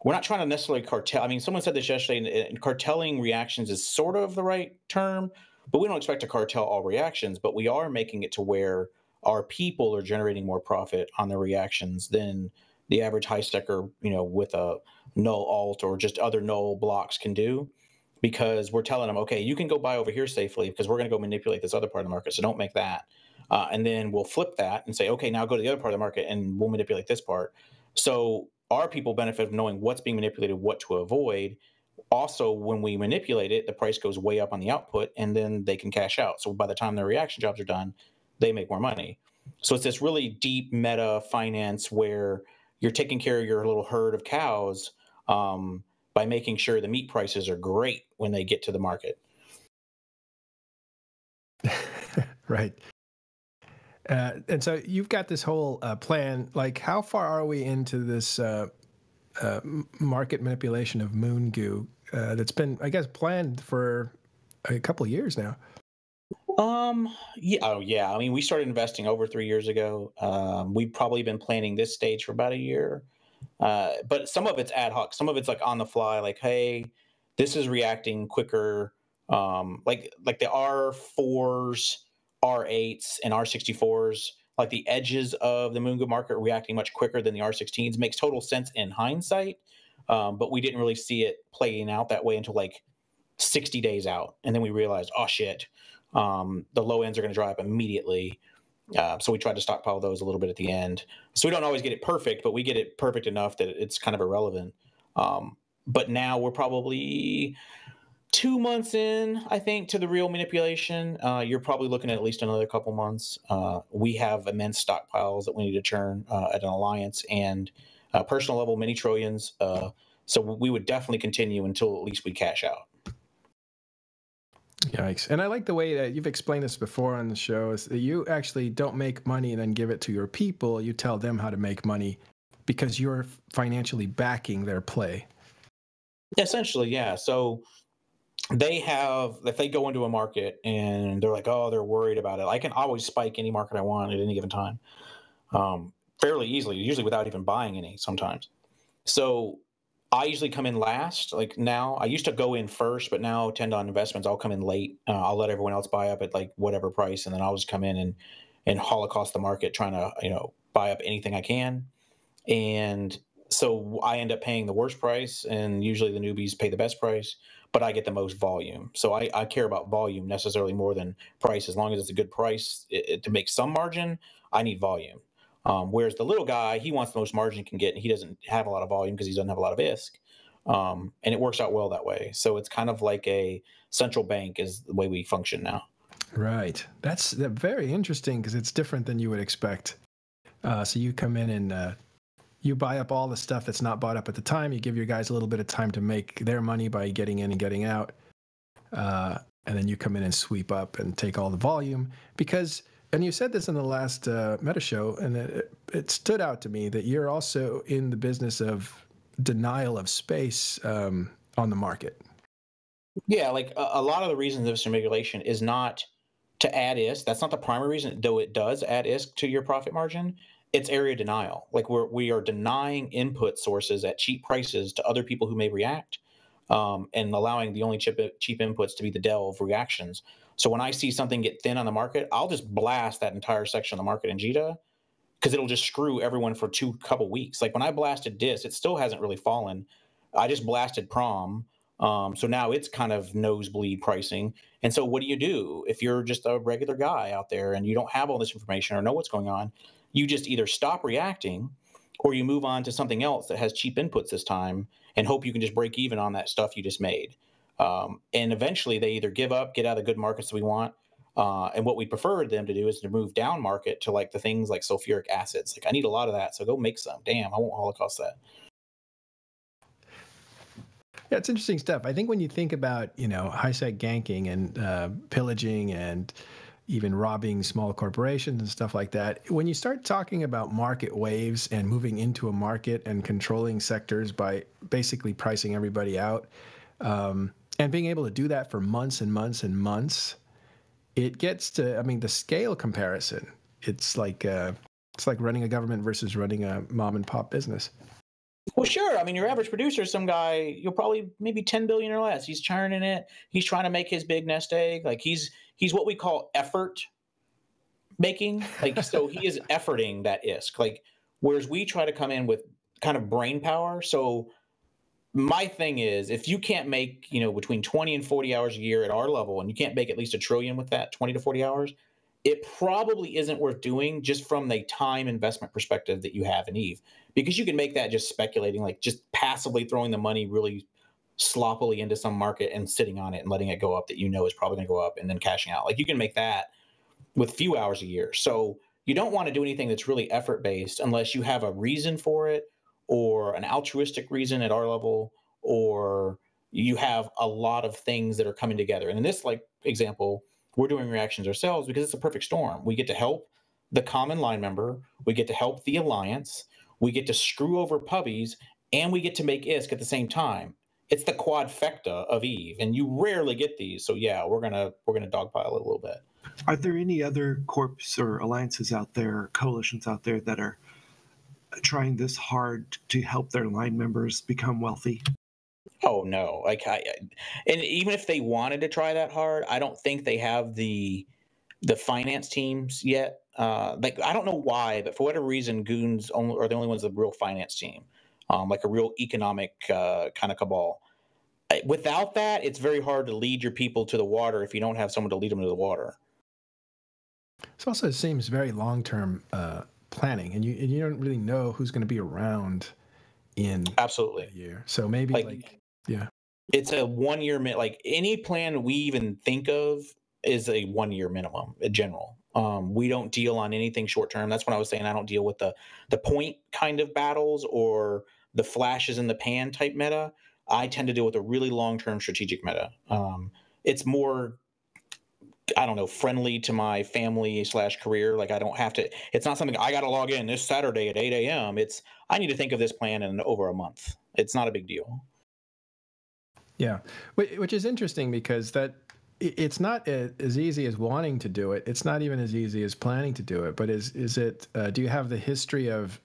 we're not trying to necessarily cartel. I mean, someone said this yesterday, and cartelling reactions is sort of the right term, but we don't expect to cartel all reactions, but we are making it to where our people are generating more profit on their reactions than the average high stacker, with a null alt or just other null blocks can do, because we're telling them, okay, you can go buy over here safely because we're going to go manipulate this other part of the market. So don't make that. And then we'll flip that and say, okay, now go to the other part of the market and we'll manipulate this part. So our people benefit from knowing what's being manipulated, what to avoid. Also, when we manipulate it, the price goes way up on the output and then they can cash out. So by the time their reaction jobs are done, they make more money. So it's this really deep meta finance where you're taking care of your little herd of cows by making sure the meat prices are great when they get to the market. Right. And so you've got this whole plan. Like, how far are we into this market manipulation of Moongoo that's been, I guess, planned for a couple of years now? Yeah. Oh, yeah. I mean, we started investing over 3 years ago. We've probably been planning this stage for about a year. But some of it's ad hoc. Some of it's like on the fly, like, hey, this is reacting quicker. Like the R4s, R8s, and R64s, like the edges of the Moongoo market reacting much quicker than the R16s. Makes total sense in hindsight. But we didn't really see it playing out that way until like 60 days out. And then we realized, oh, shit, the low ends are going to dry up immediately. So we tried to stockpile those a little bit at the end. So we don't always get it perfect, but we get it perfect enough that it's kind of irrelevant. But now we're probably 2 months in, I think, to the real manipulation. You're probably looking at least another couple months. We have immense stockpiles that we need to churn at an alliance and personal level mini trillions. So we would definitely continue until at least we cash out. Yikes. And I like the way that you've explained this before on the show, is that you actually don't make money and then give it to your people. You tell them how to make money because you're financially backing their play. Essentially, yeah. So they have, if they go into a market and they're like, oh, they're worried about it, I can always spike any market I want at any given time. fairly easily, usually without even buying any sometimes. So I usually come in last. Like now, I used to go in first, but now tend on investments, I'll come in late. I'll let everyone else buy up at like whatever price, and then I'll just come in and holocaust the market, trying to buy up anything I can. And so I end up paying the worst price, and usually the newbies pay the best price, but I get the most volume. So I care about volume necessarily more than price. As long as it's a good price to make some margin, I need volume. Whereas the little guy, he wants the most margin he can get, and he doesn't have a lot of volume because he doesn't have a lot of ISK. And it works out well that way. So it's kind of like a central bank is the way we function now. Right. That's very interesting because it's different than you would expect. So you come in and you buy up all the stuff that's not bought up at the time. You give your guys a little bit of time to make their money by getting in and getting out. And then you come in and sweep up and take all the volume because, and you said this in the last Meta Show, and it stood out to me that you're also in the business of denial of space on the market. Yeah, like a lot of the reasons of simulation is not to add ISK. That's not the primary reason, though it does add ISK to your profit margin. It's area denial. Like we are denying input sources at cheap prices to other people who may react, and allowing the only cheap inputs to be the delve reactions. So when I see something get thin on the market, I'll just blast that entire section of the market in JITA because it'll just screw everyone for couple weeks. Like when I blasted DIS, it still hasn't really fallen. I just blasted Prom. So now it's kind of nosebleed pricing. And so what do you do if you're just a regular guy out there and you don't have all this information or know what's going on? You just either stop reacting or you move on to something else that has cheap inputs this time and hope you can just break even on that stuff you just made. And eventually they either give up, get out of the good markets that we want. And what we prefer them to do is to move down market to like the things like sulfuric acids. Like I need a lot of that. So go make some. Damn, I won't holocaust that. Yeah, it's interesting stuff. I think when you think about, high sec ganking and pillaging and even robbing small corporations and stuff like that, when you start talking about market waves and moving into a market and controlling sectors by basically pricing everybody out, and being able to do that for months and months and months, it gets to, the scale comparison. It's like running a government versus running a mom and pop business. Well, sure. Your average producer is some guy, you'll probably maybe 10 billion or less. He's churning it. He's trying to make his big nest egg. Like he's what we call effort making. Like, so he is efforting that ISK. Like, whereas we try to come in with kind of brain power. So my thing is, if you can't make, between 20 and 40 hours a year at our level, and you can't make at least $1 trillion with that 20 to 40 hours, it probably isn't worth doing just from the time investment perspective that you have in Eve, because you can make that just speculating, like just passively throwing the money really sloppily into some market and sitting on it and letting it go up that is probably going to go up and then cashing out. Like you can make that with few hours a year. So you don't want to do anything that's really effort based unless you have a reason for it or an altruistic reason at our level, or you have a lot of things that are coming together. And in this example, we're doing reactions ourselves because it's a perfect storm. We get to help the common line member, we get to help the alliance, we get to screw over puppies, and we get to make ISK at the same time. It's the quadfecta of Eve, and you rarely get these. So yeah, we're gonna dogpile it a little bit. Are there any other corps or alliances out there, coalitions out there that are trying this hard to help their line members become wealthy? Oh no! And even if they wanted to try that hard, I don't think they have the finance teams yet. I don't know why, but for whatever reason, goons are the only ones with a real finance team, like a real economic kind of cabal. Without that, it's very hard to lead your people to the water if you don't have someone to lead them to the water. It also seems very long-term planning, and you don't really know who's going to be around in absolutely a year. So maybe yeah, it's a 1 year like any plan we even think of is a 1 year minimum in general. We don't deal on anything short term. That's when I was saying I don't deal with the point kind of battles or the flashes in the pan type meta. I tend to deal with a really long term strategic meta. It's more, I don't know, friendly to my family / career. Like I don't have to, it's not something I got to log in this Saturday at 8 a.m. It's, I need to think of this plan in over a month. It's not a big deal. Yeah. Which is interesting because that it's not as easy as wanting to do it. It's not even as easy as planning to do it. But is it? Do you have the history of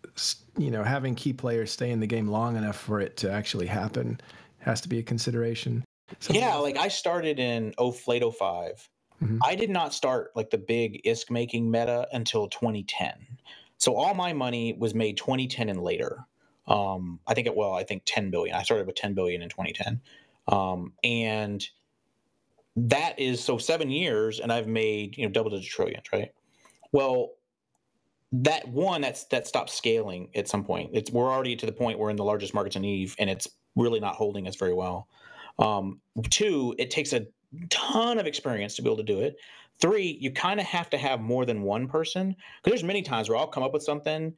having key players stay in the game long enough for it to actually happen? Has to be a consideration. Yeah, like I started in late 05. Mhm. I did not start like the big ISK making meta until 2010. So all my money was made 2010 and later. I think 10 billion. I started with 10 billion in 2010. And that is so 7 years, and I've made double-digit trillions, right? Well, that stopped scaling at some point. We're already to the point where we're in the largest markets in EVE, and it's really not holding us very well. 2, it takes a ton of experience to be able to do it. 3, you kind of have to have more than one person, because there's many times where I'll come up with something,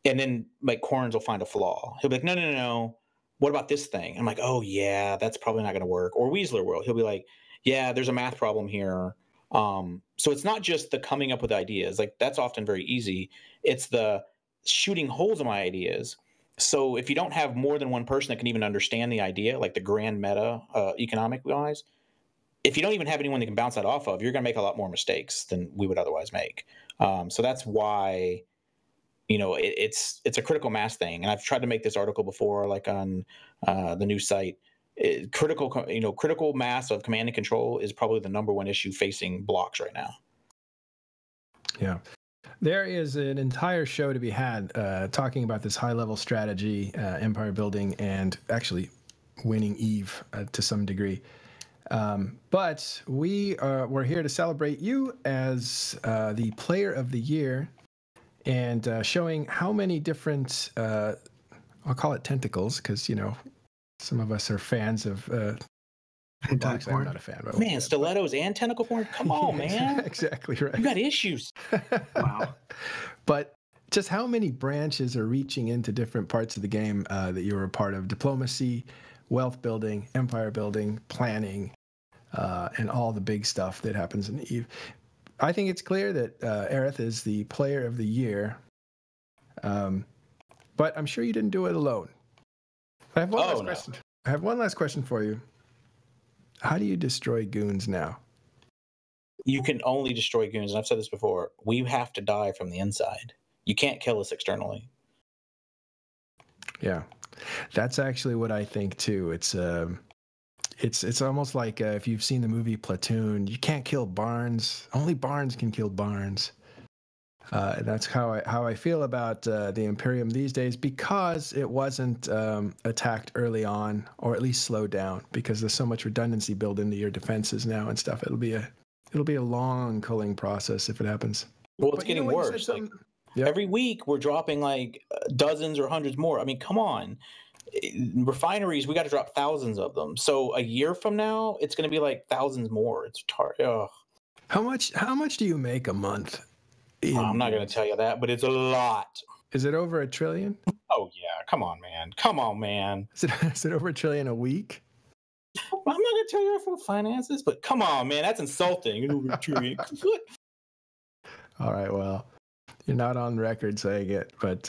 and then like Corns will find a flaw. He'll be like, no. What about this thing? I'm like, oh yeah, that's probably not going to work. Or Weasler will. He'll be like, yeah, there's a math problem here. So it's not just the coming up with ideas. Like that's often very easy. It's the shooting holes in my ideas. So if you don't have more than one person that can even understand the idea, like the grand meta economic wise, if you don't even have anyone that can bounce that off of, you're going to make a lot more mistakes than we would otherwise make. So that's why it's a critical mass thing. And I've tried to make this article before, like on the new site. Critical mass of command and control is probably the number one issue facing blocks right now. Yeah. There is an entire show to be had talking about this high-level strategy, empire building, and actually winning EVE to some degree. But we're here to celebrate you as the player of the year and showing how many different, I'll call it tentacles, because, some of us are fans of Hentai I'm porn. not a fan. But Man, stilettos and tentacle porn? Come on, man. Exactly right. You got issues. Wow. But just how many branches are reaching into different parts of the game that you were a part of? Diplomacy, wealth building, empire building, planning, and all the big stuff that happens in EVE. I think it's clear that Aerith is the player of the year. But I'm sure you didn't do it alone. I have one last question. I have one last question for you. How do you destroy goons now? You can only destroy goons, and I've said this before. We have to die from the inside. You can't kill us externally. Yeah, that's actually what I think too. It's almost like if you've seen the movie Platoon, you can't kill Barnes. Only Barnes can kill Barnes. That's how I feel about the Imperium these days, because it wasn't attacked early on, or at least slowed down, because there's so much redundancy built into your defenses now and stuff. It'll be a long culling process if it happens. Well, it's getting worse. Like, every week we're dropping like dozens or hundreds more. I mean, come on. Refineries, we got to drop thousands of them. So a year from now, it's going to be like thousands more. It's How much do you make a month? I'm not going to tell you that, but it's a lot. Is it over $1 trillion? Oh yeah, come on, man. Is it over $1 trillion a week? I'm not going to tell you for finances, but come on, man, that's insulting. It's over $1 trillion. All right, well, you're not on record saying it, but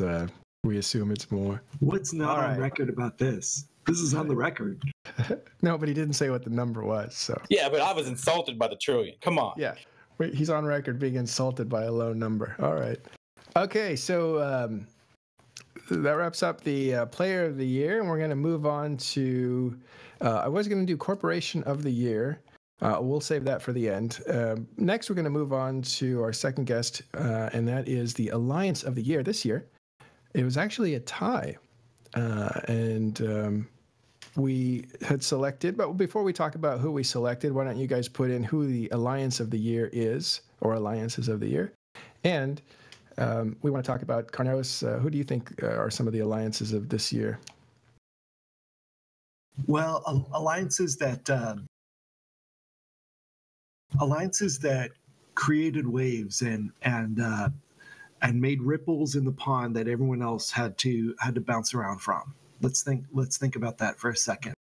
we assume it's more. What's not on record about this? This is on the record. No, but he didn't say what the number was. So yeah, but I was insulted by the trillion. Come on. Yeah. Wait, he's on record being insulted by a low number. All right. Okay, so that wraps up the player of the year, and we're going to move on to, I was going to do corporation of the year. We'll save that for the end. Next, we're going to move on to our second guest, and that is the alliance of the year. This year, it was actually a tie, and we had selected, but before we talk about who we selected, why don't you guys put in who the alliance of the year is, or alliances of the year? And we want to talk about, Carneros, who do you think are some of the alliances of this year? Well, alliances that created waves and made ripples in the pond that everyone else had to bounce around from. Let's think about that for a second.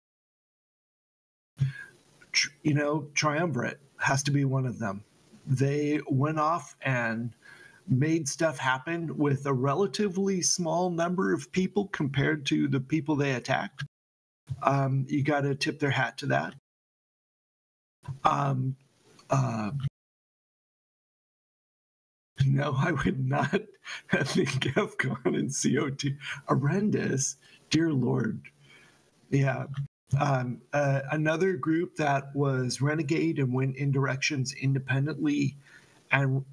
Triumvirate has to be one of them. They went off and made stuff happen with a relatively small number of people compared to the people they attacked. You got to tip their hat to that. Um, no, I would not think FCON and CO2 horrendous. Dear Lord. Yeah. Another group that was renegade and went in directions independently, and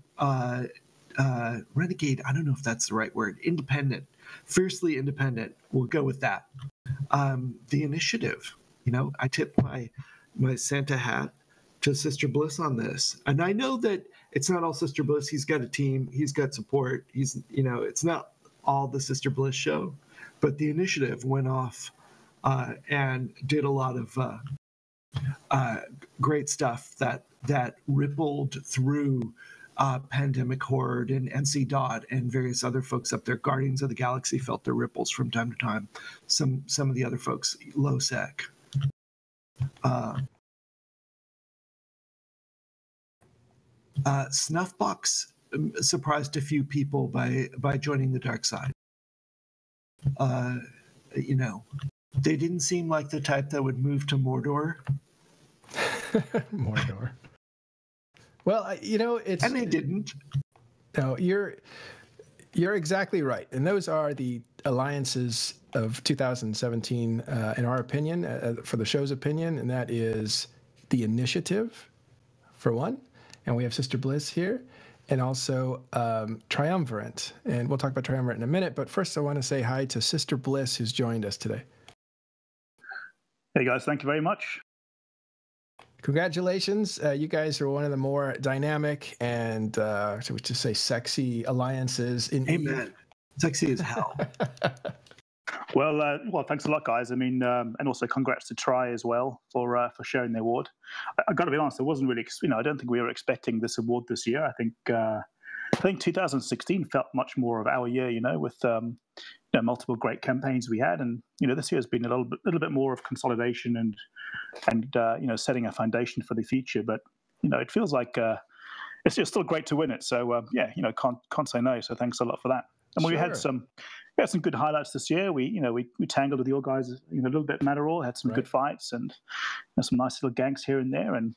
renegade, I don't know if that's the right word, independent, fiercely independent. We'll go with that. The Initiative, I tip my Santa hat to Sister Bliss on this. And I know that it's not all Sister Bliss. He's got a team. He's got support. It's not all the Sister Bliss show, but the Initiative went off and did a lot of great stuff that rippled through Pandemic Horde and NC Dot and various other folks up there. Guardians of the Galaxy felt their ripples from time to time. Some of the other folks, LoSec. Snuffbox surprised a few people by joining the dark side. They didn't seem like the type that would move to Mordor. Mordor. Well, it's... And they didn't. No, you're exactly right. And those are the alliances of 2017, in our opinion, for the show's opinion, and that is the Initiative, for one. And we have Sister Bliss here, and also Triumvirate. And we'll talk about Triumvirate in a minute, but first I want to say hi to Sister Bliss, who's joined us today. Hey guys, thank you very much. Congratulations. You guys are one of the more dynamic and, should we just say, sexy alliances in Amen. Sexy as hell. Well, thanks a lot, guys. I mean, and also congrats to Tri as well for sharing the award. I got to be honest, I wasn't really, I don't think we were expecting this award this year. I think 2016 felt much more of our year, with multiple great campaigns we had, and this year has been a little bit more of consolidation and setting a foundation for the future. But it feels like it's just still great to win it. So can't say no. So thanks a lot for that. And Sure. we had some good highlights this year. We tangled with your guys a little bit in Matterall, had some good fights and some nice little ganks here and there. And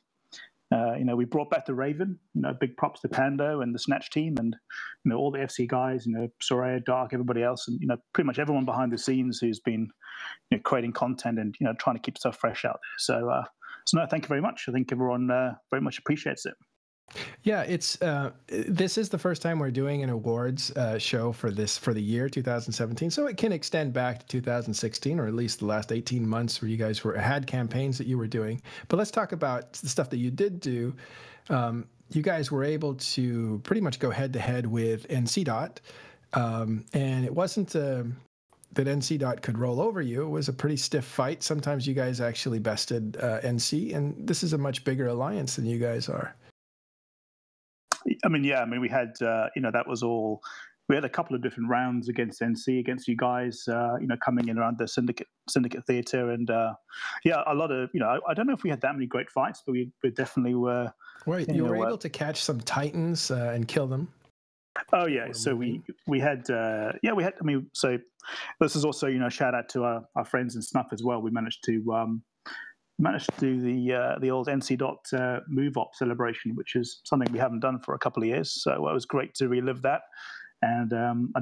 we brought back the Raven. Big props to Pando and the Snatch team, and all the FC guys. Soraya, Dark, everybody else, and pretty much everyone behind the scenes who's been creating content and trying to keep stuff fresh out there. So no, thank you very much. I think everyone very much appreciates it. Yeah, it's this is the first time we're doing an awards show for the year 2017, so it can extend back to 2016, or at least the last 18 months where you guys had campaigns that you were doing. But let's talk about the stuff that you did do. You guys were able to pretty much go head to head with NC Dot, and it wasn't that NC Dot could roll over you. It was a pretty stiff fight. Sometimes you guys actually bested NC, and this is a much bigger alliance than you guys are. I mean, we had, that was all. We had a couple of different rounds against NC, against you guys, coming in around the Syndicate Theatre, and a lot of, I don't know if we had that many great fights, but we definitely were. Right, you were able to catch some Titans and kill them. Oh yeah, so we had. I mean, so this is also shout out to our friends in Snuff as well. We managed to do the old NC Dot move up celebration, which is something we haven't done for a couple of years. So it was great to relive that, and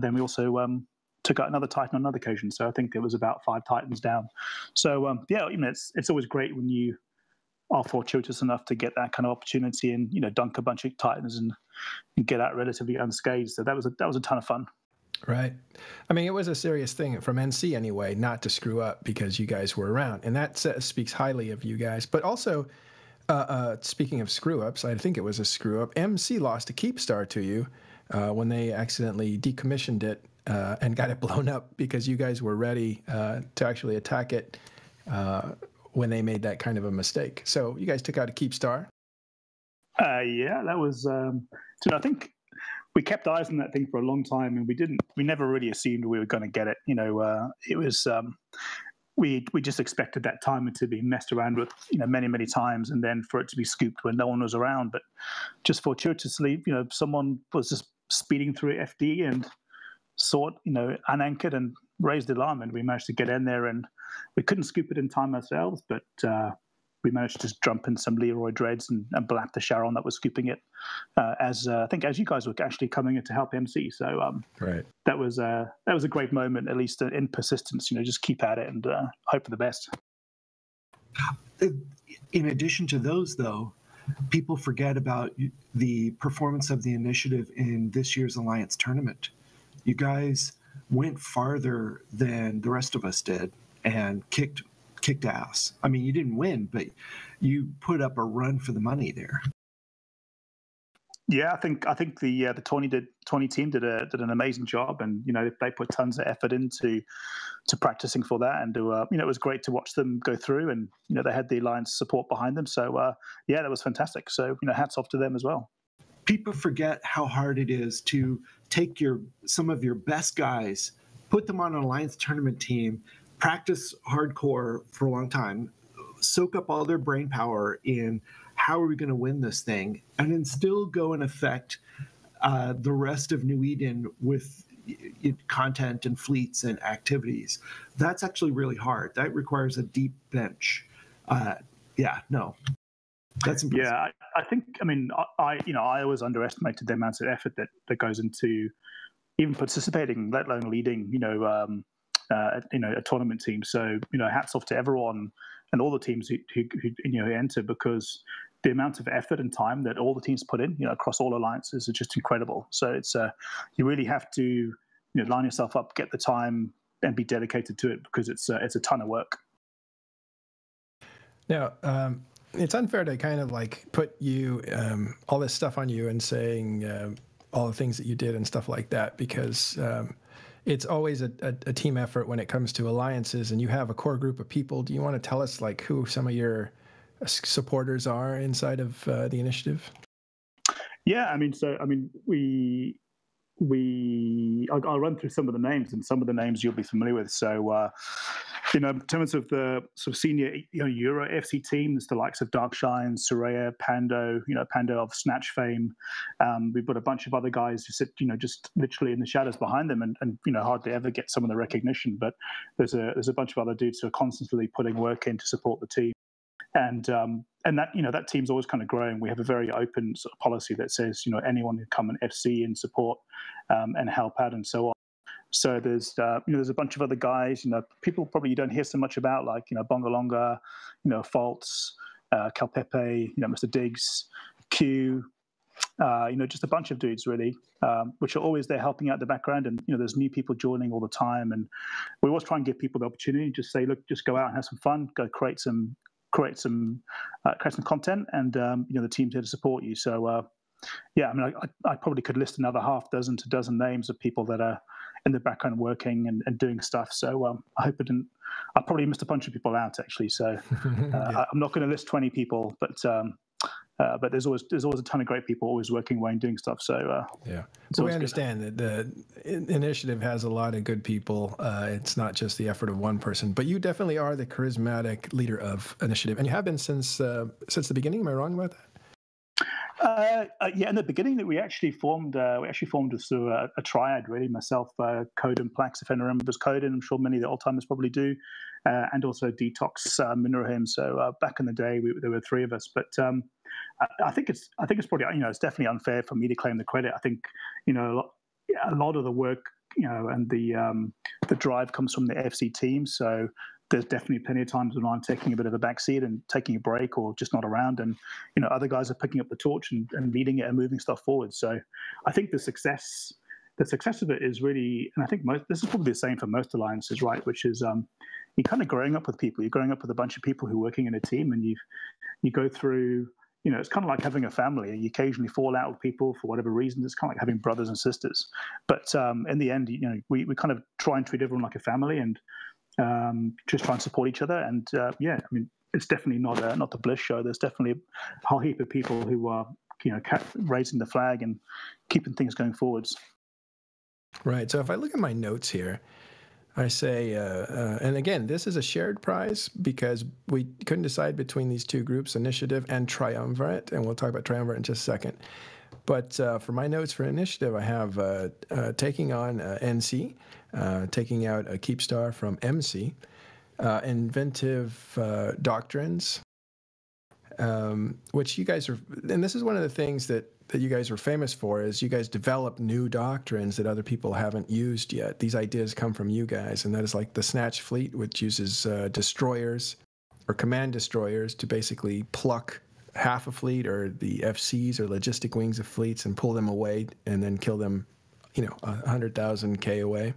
then we also took out another Titan on another occasion. So I think there was about 5 Titans down. So it's always great when you are fortuitous enough to get that kind of opportunity and dunk a bunch of Titans and get out relatively unscathed. So that was a ton of fun. Right. I mean, it was a serious thing from NC anyway, not to screw up because you guys were around. And that speaks highly of you guys. But also, speaking of screw-ups, I think it was a screw-up. MC lost a Keepstar to you when they accidentally decommissioned it and got it blown up because you guys were ready to actually attack it when they made that kind of a mistake. So you guys took out a Keepstar. That was, I think we kept eyes on that thing for a long time, and we never really assumed we were going to get it. It was, we just expected that timer to be messed around with, many, many times, and then for it to be scooped when no one was around. But just fortuitously, someone was just speeding through FD and saw it, unanchored and raised the alarm, and we managed to get in there, and we couldn't scoop it in time ourselves, but we managed to jump in some Leroy Dreads and blap the Sharon that was scooping it. I think as you guys were actually coming in to help MC, so Right. that was a great moment, at least in persistence. Just keep at it and hope for the best. In addition to those, though, people forget about the performance of the initiative in this year's Alliance tournament. You guys went farther than the rest of us did and kicked ass. I mean, you didn't win, but you put up a run for the money there. Yeah, I think the 20 team did an amazing job, and they put tons of effort into practicing for that, and it was great to watch them go through, and they had the Alliance support behind them. So yeah, that was fantastic. So hats off to them as well. People forget how hard it is to take some of your best guys, put them on an Alliance tournament team, practice hardcore for a long time, soak up all their brain power in how are we going to win this thing, and then still go and affect the rest of New Eden with content and fleets and activities. That's actually really hard. That requires a deep bench. That's impressive. Yeah, I think. I mean, I always underestimated the amount of effort that goes into even participating, let alone leading. A tournament team. So hats off to everyone and all the teams who enter, because the amount of effort and time that all the teams put in, across all alliances, is just incredible. So it's you really have to line yourself up, get the time, and be dedicated to it, because it's a ton of work. Now, it's unfair to kind of like put you all this stuff on you and saying all the things that you did and stuff like that, because it's always a team effort when it comes to alliances, and you have a core group of people. Do you want to tell us like who some of your supporters are inside of the initiative? Yeah, I'll run through some of the names, and some of the names you'll be familiar with. So, in terms of the sort of senior Euro FC teams, the likes of Darkshine, Soraya, Pando, Pando of Snatch fame. We've got a bunch of other guys who sit, just literally in the shadows behind them, and hardly ever get some of the recognition. But there's a bunch of other dudes who are constantly putting work in to support the team. And that that team's always kind of growing. We have a very open sort of policy that says anyone can come and FC and support and help out and so on. So there's a bunch of other guys people probably you don't hear so much about, like Bongalonga, Faults, Calpepe, Mr. Diggs, Q, just a bunch of dudes really, which are always there helping out in the background. And there's new people joining all the time, and we always try and give people the opportunity. Just say, look, just go out and have some fun, go create some content, and the team's here to support you. So I probably could list another half dozen to dozen names of people that are in the background working and doing stuff. So I hope I probably missed a bunch of people out actually. So I'm not going to list 20 people, but there's always a ton of great people always working away and doing stuff. So so we understand that the initiative has a lot of good people. It's not just the effort of one person, but you definitely are the charismatic leader of initiative, and you have been since the beginning. Am I wrong about that? In the beginning, that we actually formed as a triad, really. Myself, Code and Plax, if anyone remembers Code, and I'm sure many of the old timers probably do, and also Detox, Minrahim. So back in the day, there were three of us. But I think it's probably it's definitely unfair for me to claim the credit. I think a lot of the work and the drive comes from the FC team. So there's definitely plenty of times when I'm taking a bit of a backseat and taking a break, or just not around, and other guys are picking up the torch and leading it and moving stuff forward. So I think the success of it is really, and I think this is probably the same for most alliances, right? Which is you're kind of growing up with people. You're growing up with a bunch of people who are working in a team, and you go through. It's kind of like having a family. You occasionally fall out with people for whatever reason. It's kind of like having brothers and sisters. But in the end, we kind of try and treat everyone like a family, and just try and support each other. And it's definitely not the Bliss show. There's definitely a whole heap of people who are raising the flag and keeping things going forwards. Right. So if I look at my notes here, I say, and again, this is a shared prize because we couldn't decide between these two groups, Initiative and Triumvirate, and we'll talk about Triumvirate in just a second. But for my notes for Initiative, I have taking on NC, taking out a Keepstar from MC, Inventive Doctrines, which you guys are, and this is one of the things that you guys are famous for, is you guys develop new doctrines that other people haven't used yet. These ideas come from you guys, and that is like the Snatch Fleet, which uses destroyers or command destroyers to basically pluck half a fleet or the FCs or logistic wings of fleets and pull them away and then kill them, 100,000 K away,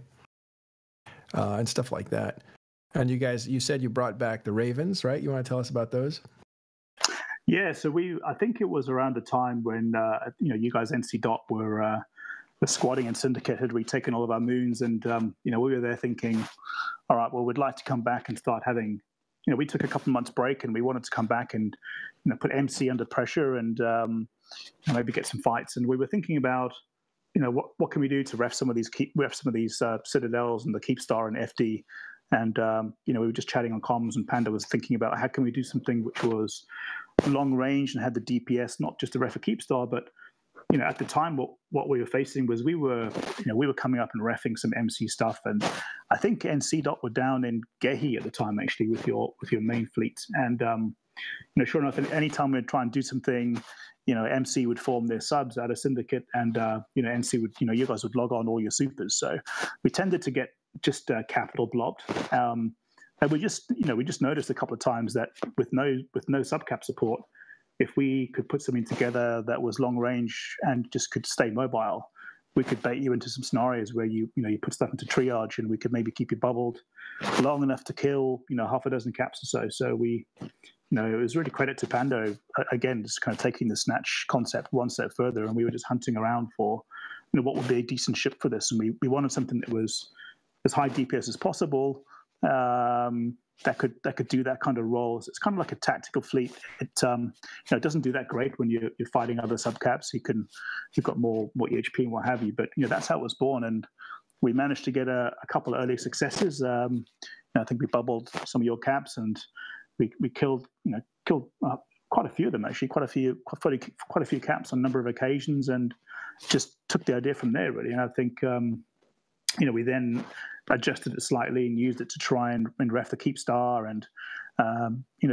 and stuff like that. And you said you brought back the Ravens, right? You want to tell us about those? Yeah, so I think it was around the time when you guys NC Dot were squatting, and Syndicate had retaken all of our moons, and we were there thinking, all right, well, we'd like to come back and start having. We took a couple of months break, and we wanted to come back and put MC under pressure and maybe get some fights. And we were thinking about what can we do to ref some of these Citadels and the Keepstar and FD. And we were just chatting on comms, and Panda was thinking about how can we do something which was long range and had the DPS, not just to ref a Keepstar, but at the time what we were facing was we were coming up and reffing some MC stuff, and I think NC Dot were down in Gehi at the time actually with your main fleet, and sure enough, any time we'd try and do something, MC would form their subs out of Syndicate, and NC would you guys would log on all your supers, so we tended to get just capital blobbed. And we just noticed a couple of times that with no subcap support, if we could put something together that was long range and just could stay mobile, we could bait you into some scenarios where you put stuff into triage, and we could maybe keep you bubbled long enough to kill half a dozen caps or so. So we, it was really credit to Pando again, just kind of taking the Snatch concept one step further, and we were just hunting around for what would be a decent ship for this, and we wanted something that was as high DPS as possible. That could do that kind of role. So it's kind of like a tactical fleet. It doesn't do that great when you're fighting other subcaps. You've got more EHP and what have you. But that's how it was born, and we managed to get a couple of early successes. I think we bubbled some of your caps, and we killed quite a few of them actually, quite a few caps on a number of occasions, and just took the idea from there really. And I think we then adjusted it slightly and used it to try and ref the Keepstar, and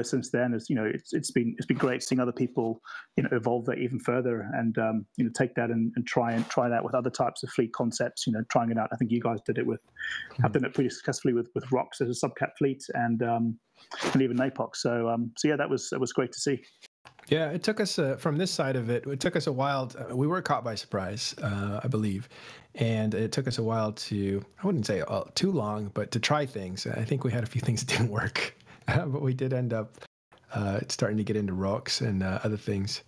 since then, it's been great seeing other people evolve that even further, and take that and try that with other types of fleet concepts. Trying it out. I think you guys did it have done it pretty successfully with Rocks as a subcap fleet, and even Napox. So yeah, that was great to see. Yeah, it took us from this side of it. It took us a while. We were caught by surprise, I believe, and it took us a while to. I wouldn't say too long, but to try things. I think we had a few things that didn't work, but we did end up starting to get into Rocks and other things.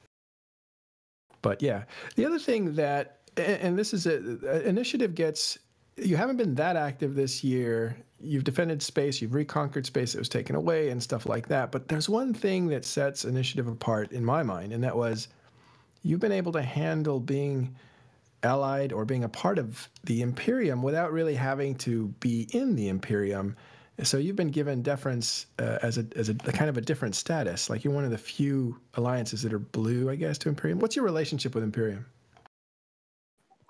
But yeah, the other thing that, and this is initiative gets. You haven't been that active this year. You've defended space, you've reconquered space that was taken away and stuff like that. But there's one thing that sets initiative apart in my mind, and that was you've been able to handle being allied or being a part of the Imperium without really having to be in the Imperium. So you've been given deference as a kind of a different status. Like you're one of the few alliances that are blue, I guess, to Imperium. What's your relationship with Imperium?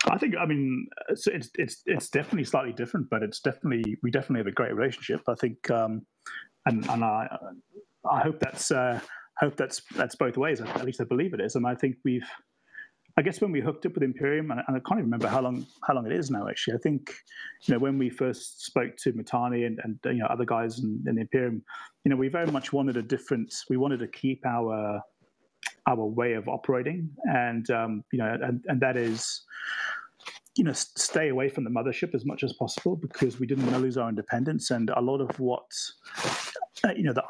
I mean, it's definitely slightly different, but we definitely have a great relationship. I think, and I hope that's both ways. At least I believe it is. And I think I guess when we hooked up with Imperium, and I can't even remember how long it is now. Actually, I think when we first spoke to Matani and other guys in the Imperium, we very much wanted a different. We wanted to keep our way of operating, and and that is stay away from the mothership as much as possible, because we didn't want to lose our independence. And a lot of what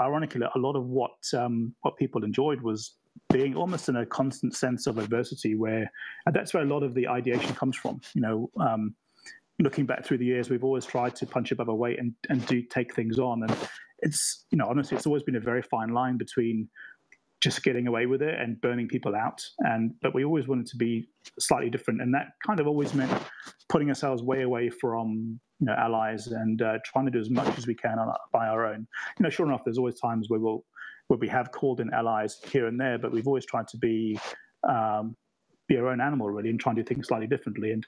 ironically a lot of what people enjoyed was being almost in a constant sense of adversity, and that's where a lot of the ideation comes from. Looking back through the years, we've always tried to punch above our weight and do take things on, and it's honestly it's always been a very fine line between just getting away with it and burning people out. But we always wanted to be slightly different. And that kind of always meant putting ourselves way away from, allies and trying to do as much as we can by our own. Sure enough, there's always times where we have called in allies here and there, but we've always tried to be our own animal really, and try and do things slightly differently. And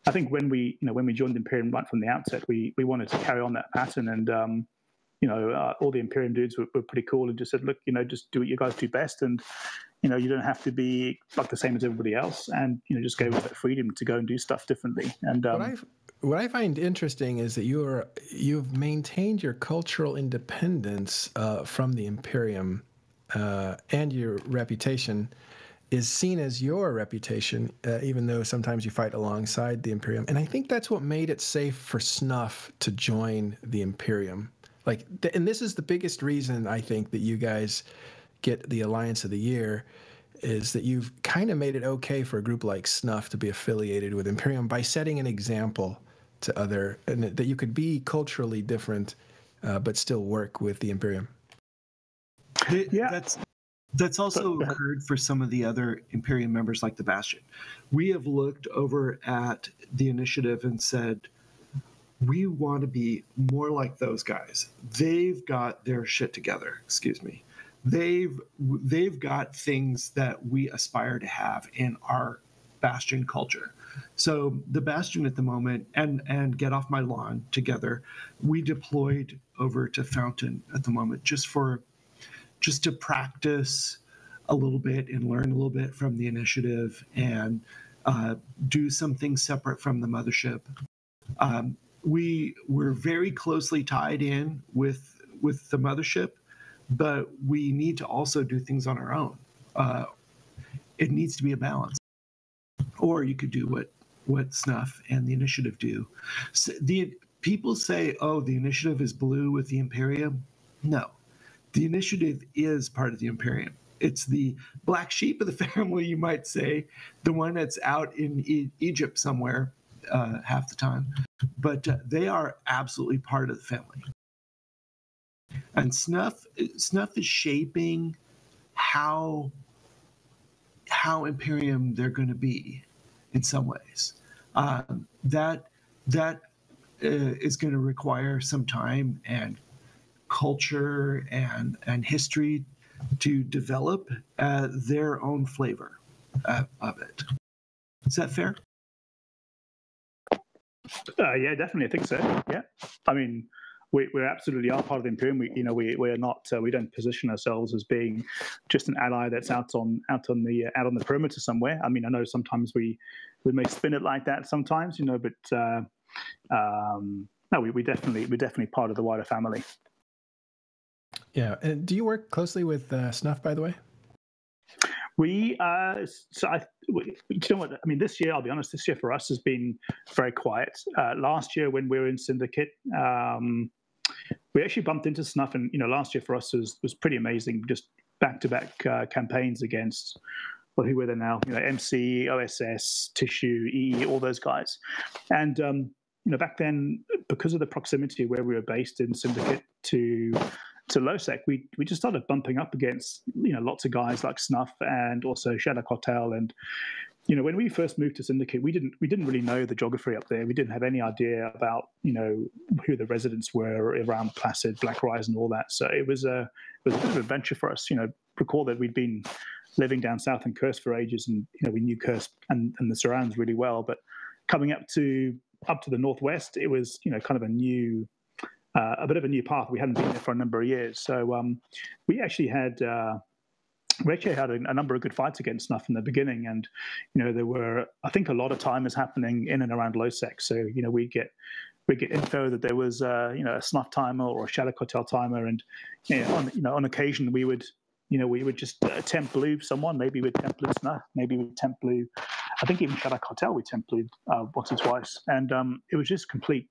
I think when we joined Imperium right from the outset, we wanted to carry on that pattern. And all the Imperium dudes were pretty cool and just said, look, just do what you guys do best, and you don't have to be like the same as everybody else, and just gave us that freedom to go and do stuff differently. And what I find interesting is that you've maintained your cultural independence from the Imperium, and your reputation is seen as your reputation, even though sometimes you fight alongside the Imperium. And I think that's what made it safe for Snuff to join the Imperium. And this is the biggest reason I think that you guys get the Alliance of the Year, is that you've kind of made it okay for a group like Snuff to be affiliated with Imperium by setting an example to and that you could be culturally different, but still work with the Imperium. Yeah, that's also occurred for some of the other Imperium members, like the Bastion. We have looked over at the initiative and said, we want to be more like those guys. They've got their shit together. Excuse me. They've got things that we aspire to have in our Bastion culture. So the Bastion at the moment and Get Off My Lawn together, we deployed over to Fountain at the moment just to practice a little bit and learn a little bit from the initiative and do some things separate from the mothership. We're very closely tied in with the mothership, but we need to also do things on our own. It needs to be a balance. Or you could do what Snuff and the initiative do. So people say, oh, the initiative is blue with the Imperium. No. The initiative is part of the Imperium. It's the black sheep of the family, you might say, the one that's out in Egypt somewhere half the time. But they are absolutely part of the family. And Snuff is shaping how Imperium they're going to be in some ways. That is going to require some time and culture and history to develop their own flavor of it. Is that fair? Yeah, definitely. I think so. Yeah. I mean, we absolutely are part of the Imperium. We're not. We don't position ourselves as being just an ally that's out on the perimeter somewhere. I mean, I know sometimes we may spin it like that sometimes, but no, we're definitely part of the wider family. Yeah. And do you work closely with Snuff, by the way? You know what? I mean, this year, I'll be honest, this year for us has been very quiet. Last year, when we were in Syndicate, we actually bumped into Snuff, and last year for us was pretty amazing. Just back-to-back campaigns against, well, who were there now? MC, OSS, Tissue, EE, all those guys. And back then, because of the proximity where we were based in Syndicate to Losec, we just started bumping up against lots of guys like Snuff and also Shadow Cartel. And when we first moved to Syndicate, we didn't really know the geography up there. We didn't have any idea about who the residents were around Placid, Black Rise, and all that. So it was a bit of an adventure for us. Recall that we'd been living down south in Curse for ages, and we knew Curse and the surrounds really well. But coming up to the northwest, it was kind of a bit of a new path. We hadn't been there for a number of years. So we actually had a number of good fights against Snuff in the beginning. And, there were, I think, a lot of time is happening in and around Losec. So, we get info that there was, a Snuff timer or a Shadow Cartel timer. And, on occasion we would just temp blue someone. Maybe we'd temp blue Snuff. Maybe we'd temp blue, I think even Shadow Cartel we temp blue once or twice. And it was just complete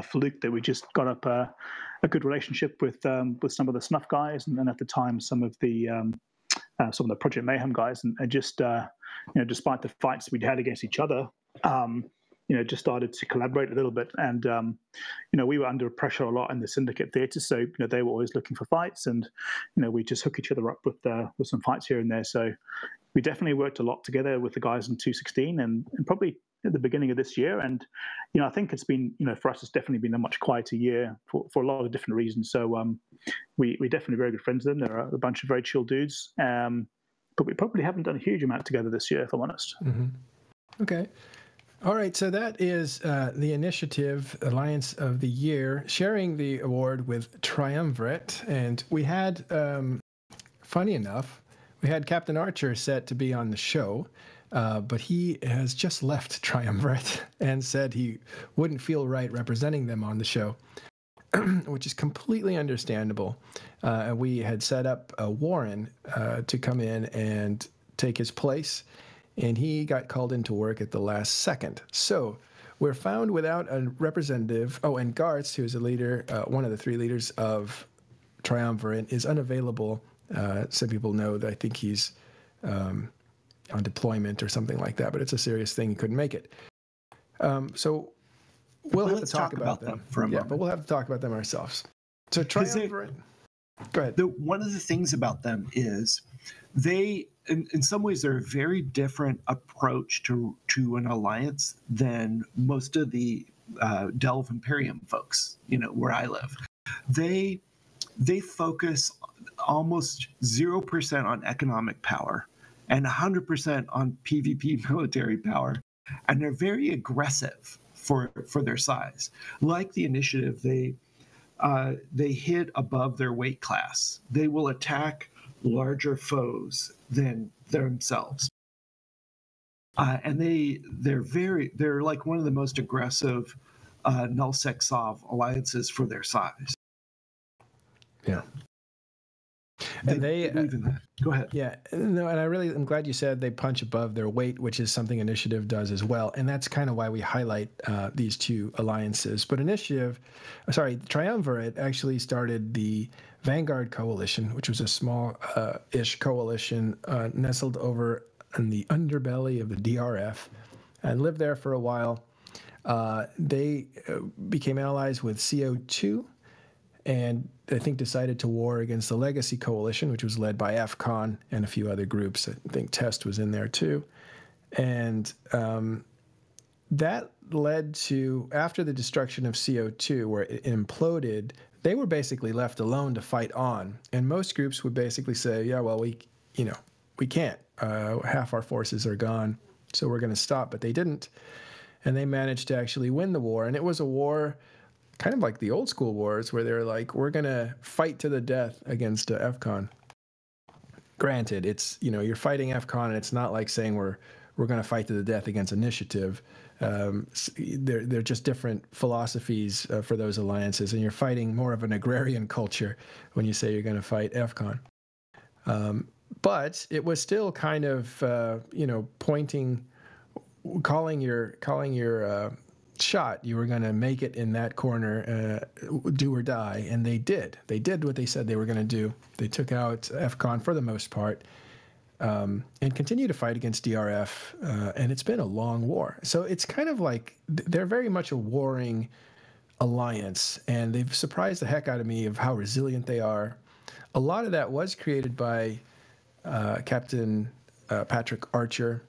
fluke that we just got up a good relationship with some of the Snuff guys, and then at the time some of the Project Mayhem guys, and just despite the fights we'd had against each other, just started to collaborate a little bit. And we were under pressure a lot in the Syndicate theater, so they were always looking for fights, and we just hook each other up with some fights here and there. So we definitely worked a lot together with the guys in 216, and probably at the beginning of this year. And I think it's been, for us, it's definitely been a much quieter year for a lot of different reasons. So we're definitely very good friends with them. They're a bunch of very chill dudes, but we probably haven't done a huge amount together this year, if I'm honest. Mm-hmm. Okay. All right, so that is the Initiative Alliance of the Year, sharing the award with Triumvirate. And we had, funny enough, we had Captain Archer set to be on the show, but he has just left Triumvirate and said he wouldn't feel right representing them on the show, which is completely understandable. We had set up Warren to come in and take his place, and he got called into work at the last second. So we're found without a representative. Oh, and Garth, who is a leader, one of the 3 leaders of Triumvirate, is unavailable. Some people know that I think he's on deployment or something like that, but it's a serious thing. He couldn't make it. So we'll have to talk about them for a moment. But we'll have to talk about them ourselves. So Triumvirate. Go ahead. One of the things about them is they, in some ways, they're a very different approach to an alliance than most of the Delve Imperium folks, where I live. They focus almost 0% on economic power and 100% on PvP military power, and they're very aggressive for their size. Like the Initiative, they hit above their weight class. They will attack larger foes than themselves, and they're like one of the most aggressive nullsec sov alliances for their size. Yeah. And they believe in that. Go ahead. Yeah, no, and I'm glad you said they punch above their weight, which is something Initiative does as well, and that's kind of why we highlight these 2 alliances. But Triumvirate actually started the Vanguard Coalition, which was a small-ish coalition nestled over in the underbelly of the DRF, and lived there for a while. They became allies with CO2, and I think decided to war against the Legacy Coalition, which was led by FCON and a few other groups. I think Test was in there too. And that led to, after the destruction of CO2, where it imploded, they were basically left alone to fight on. And most groups would basically say, yeah, well, we can't. Half our forces are gone, so we're going to stop. But they didn't. And they managed to actually win the war. And it was a war kind of like the old school wars where they're like, we're going to fight to the death against FCON. Granted, it's, you're fighting FCON, and it's not like saying we're going to fight to the death against Initiative. They're just different philosophies for those alliances, and you're fighting more of an agrarian culture when you say you're going to fight FCON. But it was still kind of, calling your shot. You were going to make it in that corner, do or die, and they did. They did what they said they were going to do. They took out FCON for the most part, and continue to fight against DRF, and it's been a long war. So it's kind of like they're very much a warring alliance, and they've surprised the heck out of me of how resilient they are. A lot of that was created by Captain Patrick Archer.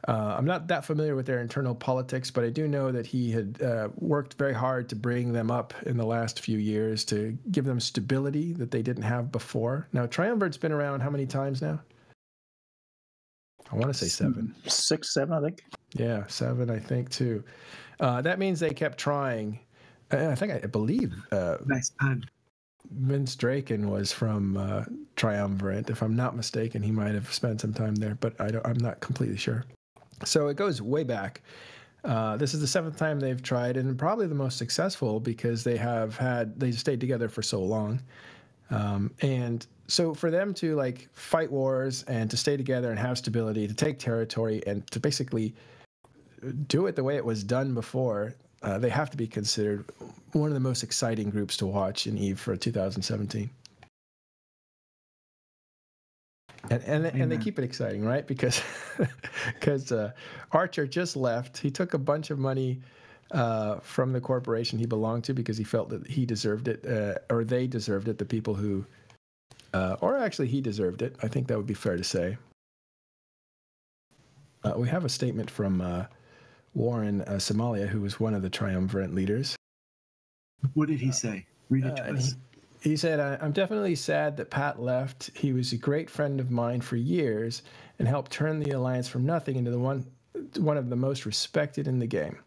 I'm not that familiar with their internal politics, but I do know that he had worked very hard to bring them up in the last few years to give them stability that they didn't have before. Now, Triumvirate's been around how many times now? I want to say 7. 6, 7, I think. Yeah, 7, I think, too. That means they kept trying. I believe nice time. Vince Draken was from Triumvirate. If I'm not mistaken, he might have spent some time there, but I'm not completely sure. So it goes way back. This is the 7th time they've tried, and probably the most successful because they stayed together for so long. And so for them to fight wars and to stay together and have stability, to take territory and to basically do it the way it was done before, they have to be considered one of the most exciting groups to watch in EVE for 2017. And they keep it exciting, right? Because Archer just left. He took a bunch of money from the corporation he belonged to because he felt that he deserved it, or they deserved it, the people who, or actually he deserved it. I think that would be fair to say. We have a statement from Warren Somalia, who was one of the Triumvirate leaders. What did he say? Read it to us. He said, I'm definitely sad that Pat left. He was a great friend of mine for years and helped turn the Alliance from nothing into the one one of the most respected in the game.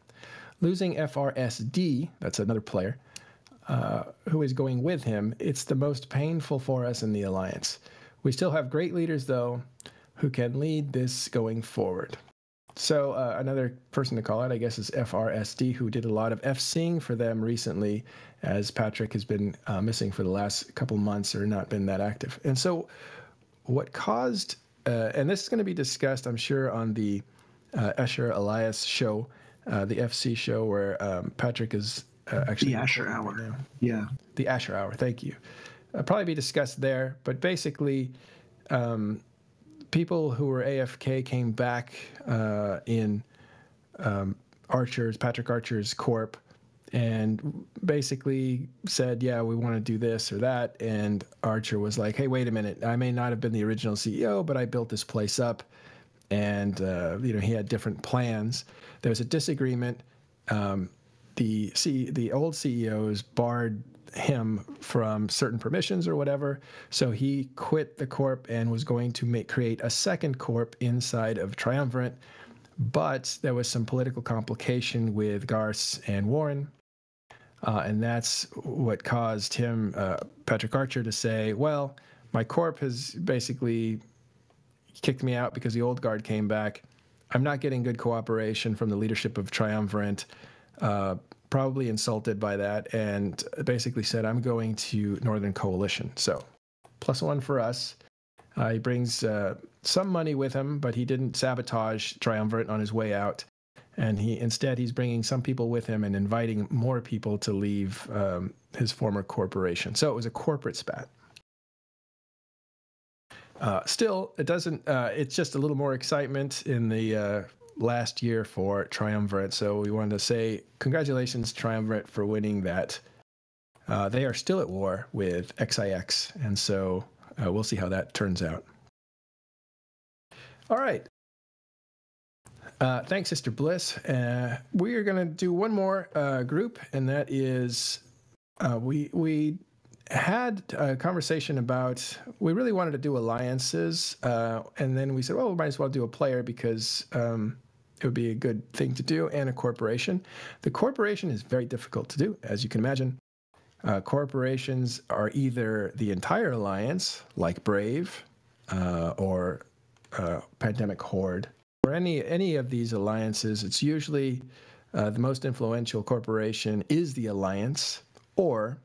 Losing FRSD, that's another player, who is going with him, it's the most painful for us in the Alliance. We still have great leaders, though, who can lead this going forward. So another person to call out, I guess, is FRSD, who did a lot of FCing for them recently, as Patrick has been missing for the last couple months or not been that active. And so what caused, and this is going to be discussed, I'm sure, on the Escher Elias show, the FC show, where Patrick is actually... The Asher Hour. Right now. Yeah. The Asher Hour, thank you. Probably be discussed there, but basically... people who were AFK came back in Patrick Archer's corp, and basically said, yeah, we want to do this or that. And Archer was like, hey, wait a minute. I may not have been the original CEO, but I built this place up. And, he had different plans. There was a disagreement. The old CEOs barred him from certain permissions or whatever, so he quit the corp and was going to create a second corp inside of Triumvirate, but there was some political complication with Garce and Warren, and that's what caused him, Patrick Archer, to say, well, my corp has basically kicked me out because the old guard came back. I'm not getting good cooperation from the leadership of Triumvirate, probably insulted by that, and basically said, I'm going to Northern Coalition. So +1 for us. He brings some money with him, but he didn't sabotage Triumvirate on his way out. And instead he's bringing some people with him and inviting more people to leave his former corporation. So it was a corporate spat. Still, it doesn't. It's just a little more excitement in the last year for Triumvirate. So we wanted to say congratulations, Triumvirate, for winning that. They are still at war with XIX, and so we'll see how that turns out. All right. Thanks, Sister Bliss. We are going to do one more group, and that is we had a conversation about, we really wanted to do alliances, and then we said, well, we might as well do a player because it would be a good thing to do, and a corporation. The corporation is very difficult to do, as you can imagine. Corporations are either the entire alliance, like Brave, or Pandemic Horde, or any of these alliances. It's usually the most influential corporation is the alliance, or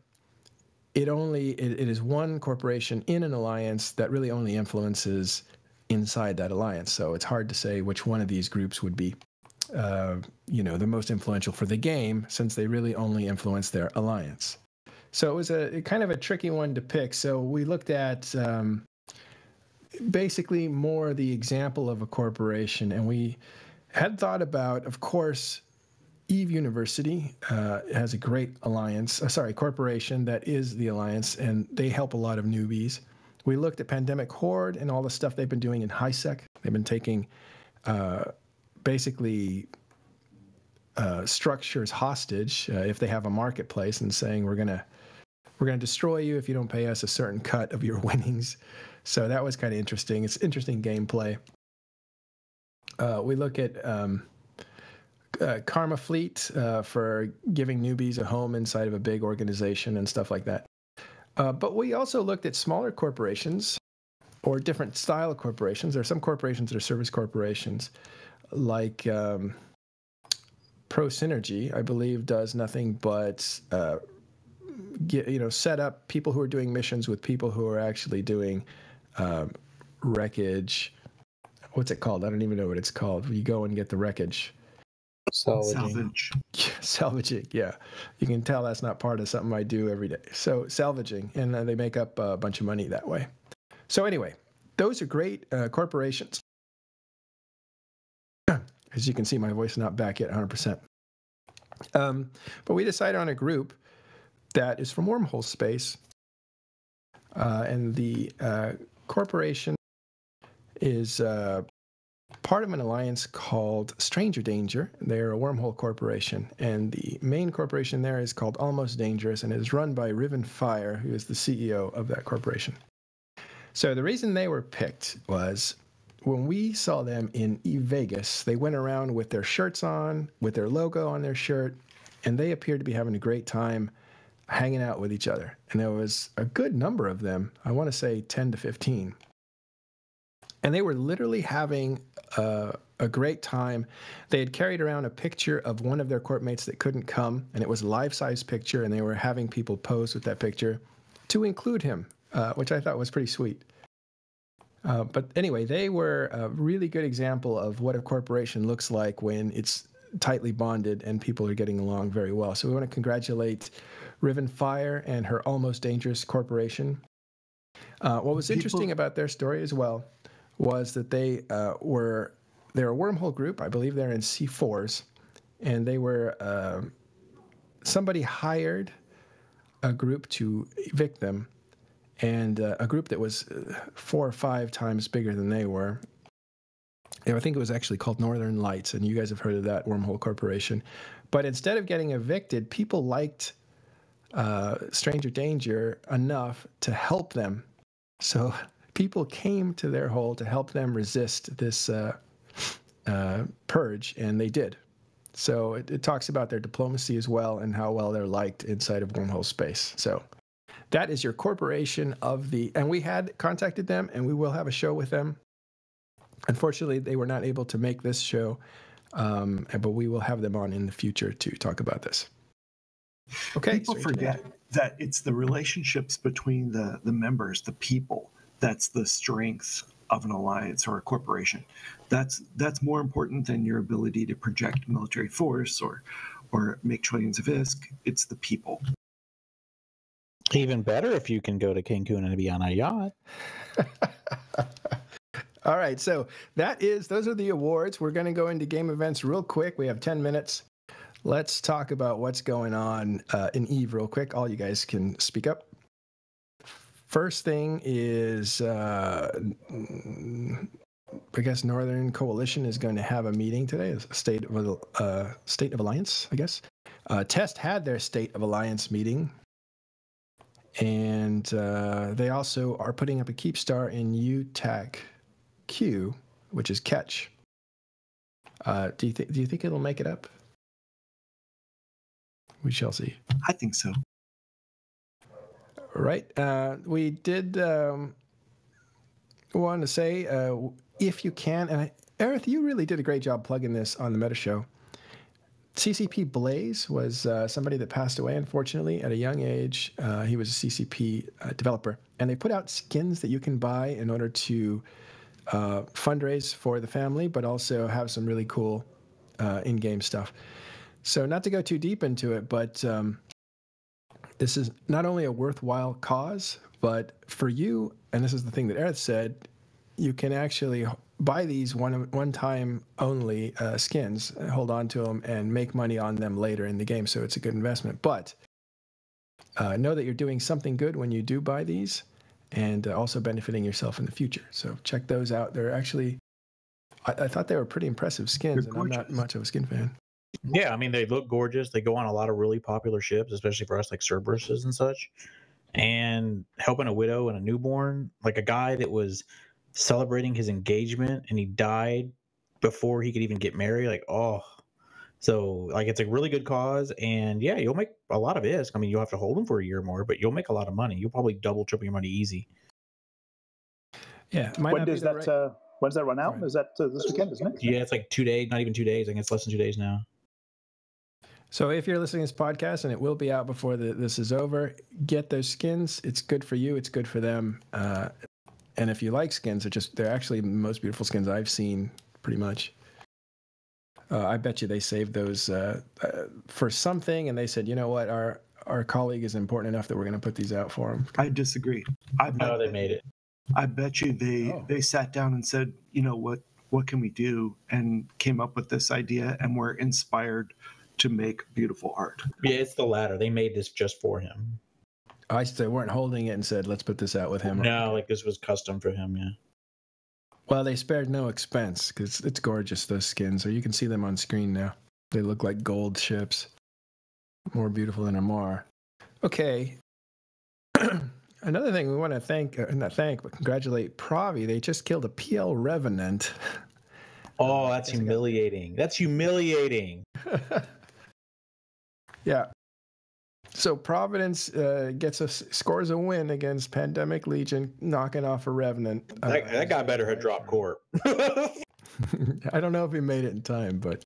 it is one corporation in an alliance that really only influences inside that alliance. So it's hard to say which one of these groups would be, the most influential for the game, since they really only influence their alliance. So it was a kind of a tricky one to pick. So we looked at basically more the example of a corporation, and we had thought about, of course, Eve University has a great corporation that is the alliance, and they help a lot of newbies. We looked at Pandemic Horde and all the stuff they've been doing in HiSec. They've been taking basically structures hostage if they have a marketplace, and saying we're gonna destroy you if you don't pay us a certain cut of your winnings. So that was kind of interesting. It's interesting gameplay. We look at Karma Fleet for giving newbies a home inside of a big organization and stuff like that. But we also looked at smaller corporations or different style of corporations. There are some corporations that are service corporations, like ProSynergy, I believe, does nothing but set up people who are doing missions with people who are actually doing wreckage. What's it called? I don't even know what it's called. You go and get the wreckage. Salvage. Salvaging, yeah. You can tell that's not part of something I do every day. So salvaging, and they make up a bunch of money that way. So anyway, those are great corporations. As you can see, my voice is not back yet 100%. But we decided on a group that is from Wormhole Space, and the corporation is part of an alliance called Stranger Danger. They're a wormhole corporation, and the main corporation there is called Almost Dangerous, and it is run by Riven Fire, who is the CEO of that corporation. So the reason they were picked was when we saw them in Vegas, they went around with their shirts on, with their logo on their shirt, and they appeared to be having a great time hanging out with each other. And there was a good number of them, I want to say 10 to 15. And they were literally having a great time. They had carried around a picture of one of their courtmates that couldn't come, and it was a life-size picture, and they were having people pose with that picture to include him, which I thought was pretty sweet. But anyway, they were a really good example of what a corporation looks like when it's tightly bonded and people are getting along very well. So we want to congratulate Riven Fire and her Almost Dangerous Corporation. What was interesting about their story as well was that they're a wormhole group. I believe they're in C4s, and they were somebody hired a group to evict them, and a group that was 4 or 5 times bigger than they were. I think it was actually called Northern Lights, and you guys have heard of that Wormhole Corporation. But instead of getting evicted, people liked Stranger Danger enough to help them. So people came to their hole to help them resist this purge, and they did. So it talks about their diplomacy as well and how well they're liked inside of Wormhole space. So that is your corporation of the... And we had contacted them, and we will have a show with them. Unfortunately, they were not able to make this show, but we will have them on in the future to talk about this. Okay. People forget that it's the relationships between the members, the people, that's the strength of an alliance or a corporation. That's more important than your ability to project military force or make trillions of ISK. It's the people. Even better if you can go to Cancun and be on a yacht. All right, so those are the awards. We're going to go into game events real quick. We have 10 minutes. Let's talk about what's going on in EVE real quick. All you guys can speak up. First thing is, I guess Northern Coalition is going to have a meeting today, a State of Alliance, I guess. Test had their State of Alliance meeting. And they also are putting up a Keep Star in UTAC Q, which is catch. Do you think it'll make it up? We shall see. I think so. Right. We did want to say, if you can, and Aerith, you really did a great job plugging this on the Meta Show. CCP Blaze was somebody that passed away, unfortunately, at a young age. He was a CCP developer, and they put out skins that you can buy in order to fundraise for the family, but also have some really cool in-game stuff. So not to go too deep into it, but this is not only a worthwhile cause, but for you, and this is the thing that Aerith said, you can actually buy these one-time only skins, hold on to them, and make money on them later in the game. So it's a good investment. But know that you're doing something good when you do buy these, and also benefiting yourself in the future. So check those out. They're actually, I thought they were pretty impressive skins, and I'm not much of a skin fan. Yeah, I mean, they look gorgeous. They go on a lot of really popular ships, especially for us like Cerberuses and such. And helping a widow and a newborn, like a guy that was celebrating his engagement and he died before he could even get married, like, oh. So like it's a really good cause, and yeah, you'll make a lot of ISK. I mean, you'll have to hold them for a year or more, but you'll make a lot of money. You'll probably double, triple your money easy. Yeah. When does that when's that run out? Right. Is that this weekend, isn't it? Yeah, it's like 2 days, not even 2 days. I think it's less than 2 days now. So if you're listening to this podcast, and it will be out before this is over, get those skins. It's good for you. It's good for them. And if you like skins, they're actually the most beautiful skins I've seen, pretty much. I bet you they saved those for something, and they said, you know what, our colleague is important enough that we're going to put these out for him. I disagree. No, they made it. I bet you they sat down and said, you know, what can we do, and came up with this idea, and were inspired to make beautiful art. Yeah, it's the latter. They made this just for him. They weren't holding it and said, let's put this out with him. No, like this was custom for him, yeah. Well, they spared no expense because it's gorgeous, those skins. So you can see them on screen now. They look like gold ships. More beautiful than Amar. Okay. Another thing we want to thank, not thank, but congratulate Pravi. They just killed a PL Revenant. Oh, that's humiliating. That's humiliating. Yeah. So Providence scores a win against Pandemic Legion, knocking off a Revenant. That guy better have dropped Corp. I don't know if he made it in time, but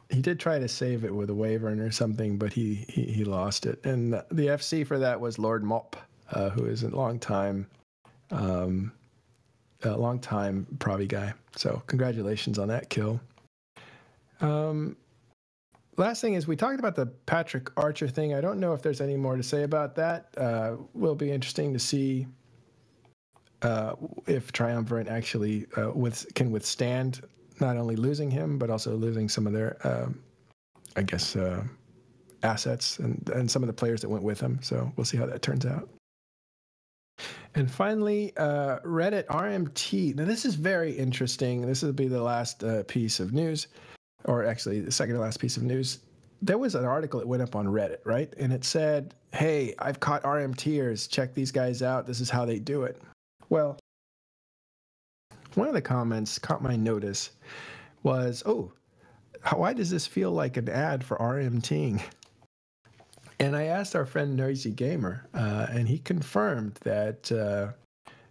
he did try to save it with a Wyvern or something, but he lost it. And the FC for that was Lord Mop, who is a long time Pravi guy. So congratulations on that kill. Last thing is we talked about the Patrick Archer thing. I don't know if there's any more to say about that. Will be interesting to see if Triumvirate actually can withstand not only losing him, but also losing some of their, assets and some of the players that went with him. So we'll see how that turns out. And finally, Reddit RMT. Now, this is very interesting. This will be the last piece of news, or actually the second to last piece of news. There was an article that went up on Reddit, right? And it said, hey, I've caught RMTers. Check these guys out. This is how they do it. Well, one of the comments caught my notice was, why does this feel like an ad for RMTing? And I asked our friend Noisy Gamer, and he confirmed that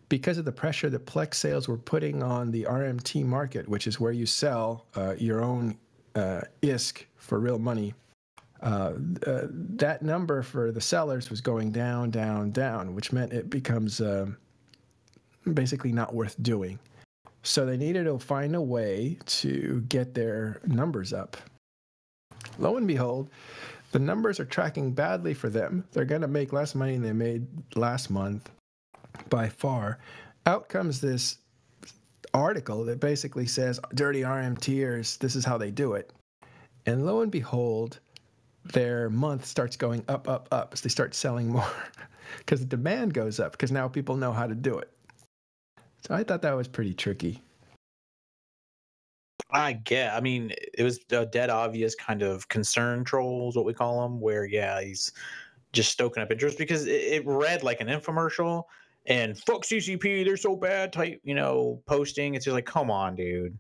because of the pressure that Plex sales were putting on the RMT market, which is where you sell your own ISK for real money, that number for the sellers was going down, down, down, which meant it becomes basically not worth doing. So they needed to find a way to get their numbers up. Lo and behold, the numbers are tracking badly for them. They're going to make less money than they made last month by far. Out comes this article that basically says, dirty RMTers, this is how they do it. And lo and behold, their month starts going up, up, up as they start selling more because the demand goes up because now people know how to do it. So I thought that was pretty tricky. I mean, it was a dead obvious kind of concern troll is what we call them, where, he's just stoking up interest because it read like an infomercial and fuck CCP, they're so bad type, posting. It's just like, come on, dude.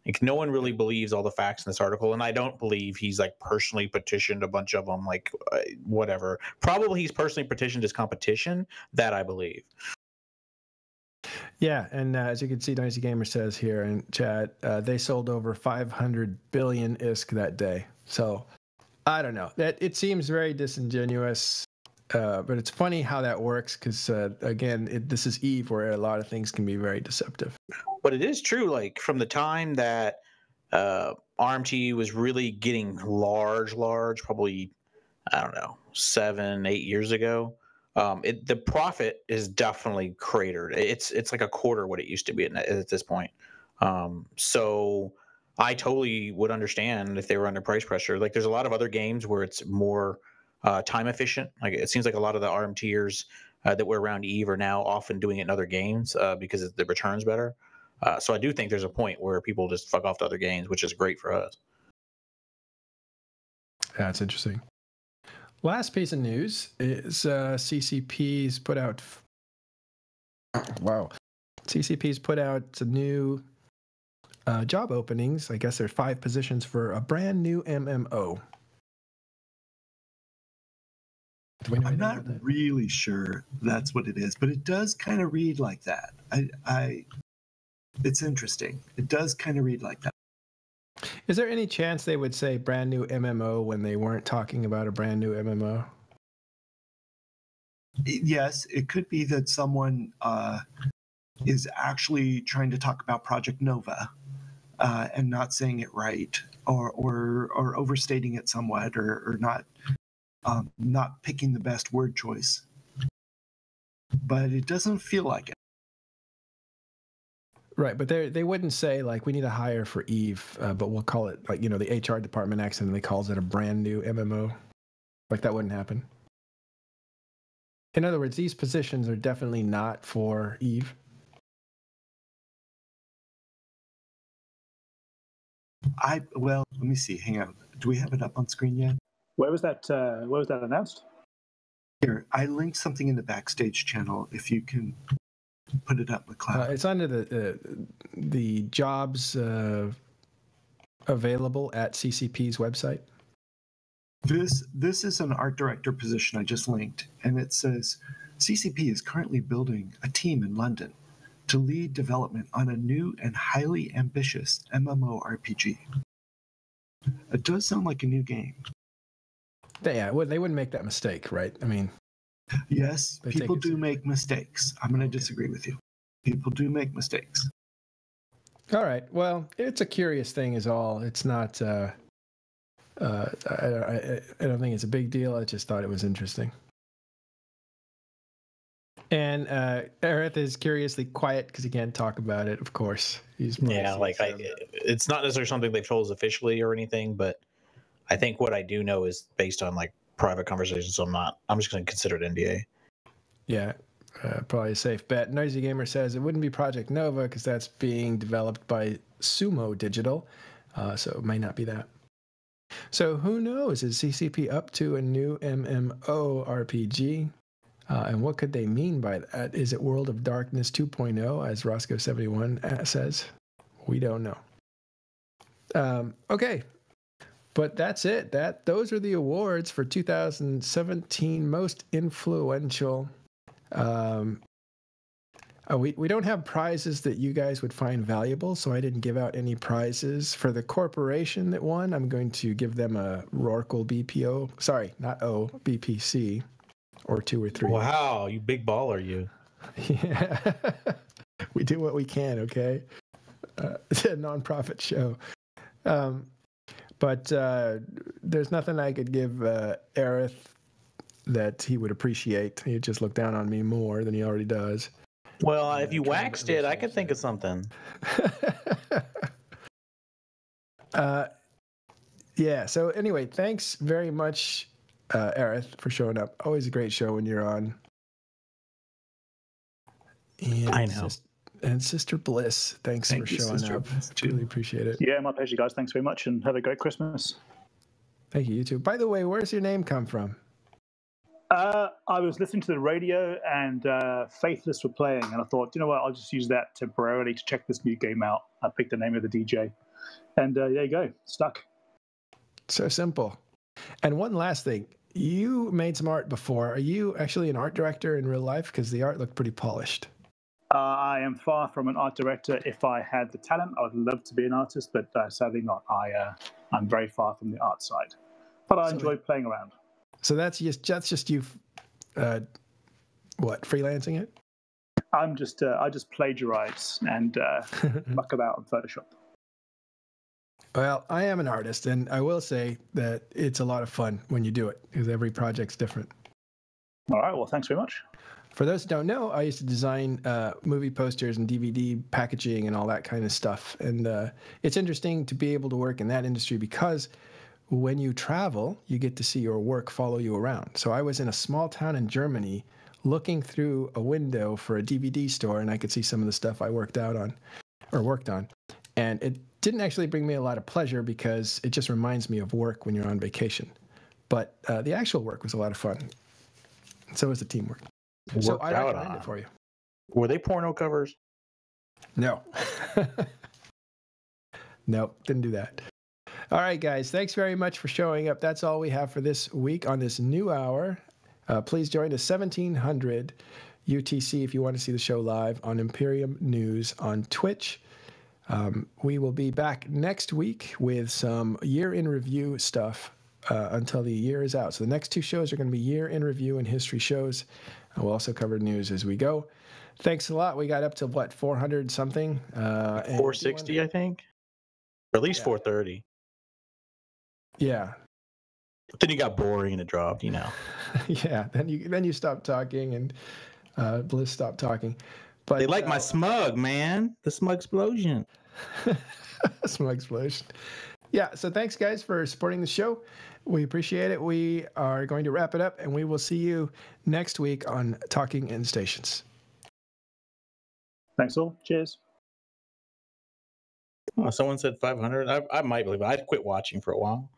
Like, no one really believes all the facts in this article, and I don't believe he's like personally petitioned a bunch of them, like whatever. Probably he's personally petitioned his competition, that I believe. Yeah, and as you can see, Noisy Gamer says here in chat, they sold over 500 billion ISK that day. So I don't know. That it seems very disingenuous, but it's funny how that works because, again, this is EVE where a lot of things can be very deceptive. But it is true, like from the time that RMT was really getting large, probably, I don't know, 7-8 years ago, the profit is definitely cratered. It's like a quarter what it used to be at this point. So I totally would understand if they were under price pressure. Like, there's a lot of other games where it's more time efficient. Like, it seems like a lot of the RMTers that were around EVE are now often doing it in other games because the return's better. So I do think there's a point where people just fuck off to other games, which is great for us. Yeah, it's interesting. Last piece of news is CCP's put out. Wow, CCP's put out some new job openings. I guess there's 5 positions for a brand new MMO. I'm not really sure that's what it is, but it does kind of read like that. It's interesting. It does kind of read like that. Is there any chance they would say brand new MMO when they weren't talking about a brand new MMO? Yes, it could be that someone is actually trying to talk about Project Nova and not saying it right, or overstating it somewhat, or not picking the best word choice. But it doesn't feel like it. Right, but they wouldn't say, like, we need a hire for EVE, but we'll call it, like, the HR department accidentally calls it a brand new MMO. Like, that wouldn't happen. In other words, these positions are definitely not for EVE. Well, let me see. Hang on. Do we have it up on screen yet? Where was that announced? Here, I linked something in the Backstage channel. If you can put it up, McLeod. It's under the jobs available at CCP's website. This is an art director position I just linked, and it says CCP is currently building a team in London to lead development on a new and highly ambitious MMORPG. It does sound like a new game. Yeah, well, they wouldn't make that mistake, right? I mean, yes, people do make mistakes. I'm going to disagree with you. People do make mistakes. All right. Well, it's a curious thing is all. It's not, I don't think it's a big deal. I just thought it was interesting. And Aerith is curiously quiet because he can't talk about it, of course. It's not necessarily something they've told us officially or anything, but I think what I do know is based on like private conversations, so I'm just going to consider it NDA. Yeah, probably a safe bet. Noisy Gamer says it wouldn't be Project Nova because that's being developed by Sumo Digital, so it may not be that. So who knows? Is CCP up to a new MMORPG? And what could they mean by that? Is it World of Darkness 2.0, as Roscoe71 says? We don't know. Okay. But that's it. Those are the awards for 2017 most influential. We don't have prizes that you guys would find valuable, so I didn't give out any prizes. For the corporation that won, I'm going to give them a Rorqual BPO. Sorry, not O, BPC, or 2 or 3. Wow, you big baller, you. Yeah. We do what we can, okay? It's a nonprofit show. But there's nothing I could give Aerith that he would appreciate. He'd just look down on me more than he already does. Well, if you waxed it, I could think of something. Yeah, so anyway, thanks very much, Aerith, for showing up. Always a great show when you're on. And I know. And Sister Bliss, thanks for showing up. Really appreciate it. Yeah, my pleasure, guys. Thanks very much, and have a great Christmas. Thank you, you too. By the way, where's your name come from? I was listening to the radio, and Faithless were playing, and I thought, you know what, I'll just use that temporarily to check this new game out. I picked the name of the DJ, and there you go, stuck. So simple. And one last thing. You made some art before. Are you actually an art director in real life? Because the art looked pretty polished. I am far from an art director. If I had the talent, I would love to be an artist, but sadly not. I'm very far from the art side, but I enjoy playing around. So that's just you, freelancing it? I just plagiarize and muck about on Photoshop. Well, I am an artist, and I will say that it's a lot of fun when you do it because every project's different. All right. Well, thanks very much. For those who don't know, I used to design movie posters and DVD packaging and all that kind of stuff. And it's interesting to be able to work in that industry because when you travel, you get to see your work follow you around. So I was in a small town in Germany looking through a window for a DVD store, and I could see some of the stuff I worked on. And it didn't actually bring me a lot of pleasure because it just reminds me of work when you're on vacation. But the actual work was a lot of fun. So was the teamwork. So I recommend it for you. Were they porno covers? No. Nope, didn't do that. All right, guys. Thanks very much for showing up. That's all we have for this week on this new hour. Please join us 1700 UTC if you want to see the show live on Imperium News on Twitch. We will be back next week with some year in review stuff until the year is out. So the next 2 shows are going to be year in review and history shows. We'll also cover news as we go. Thanks a lot. We got up to 400 something? 460, I think. Or at least 430. Yeah. But then you got boring and it dropped, Yeah. Then you stopped talking and Bliss stopped talking. But they like my smug, man. The smug explosion. Smug explosion. Yeah. So thanks, guys, for supporting the show. We appreciate it. We are going to wrap it up, and we will see you next week on Talking in Stations. Thanks all. Cheers. Oh, someone said 500. I might believe it. I quit watching for a while.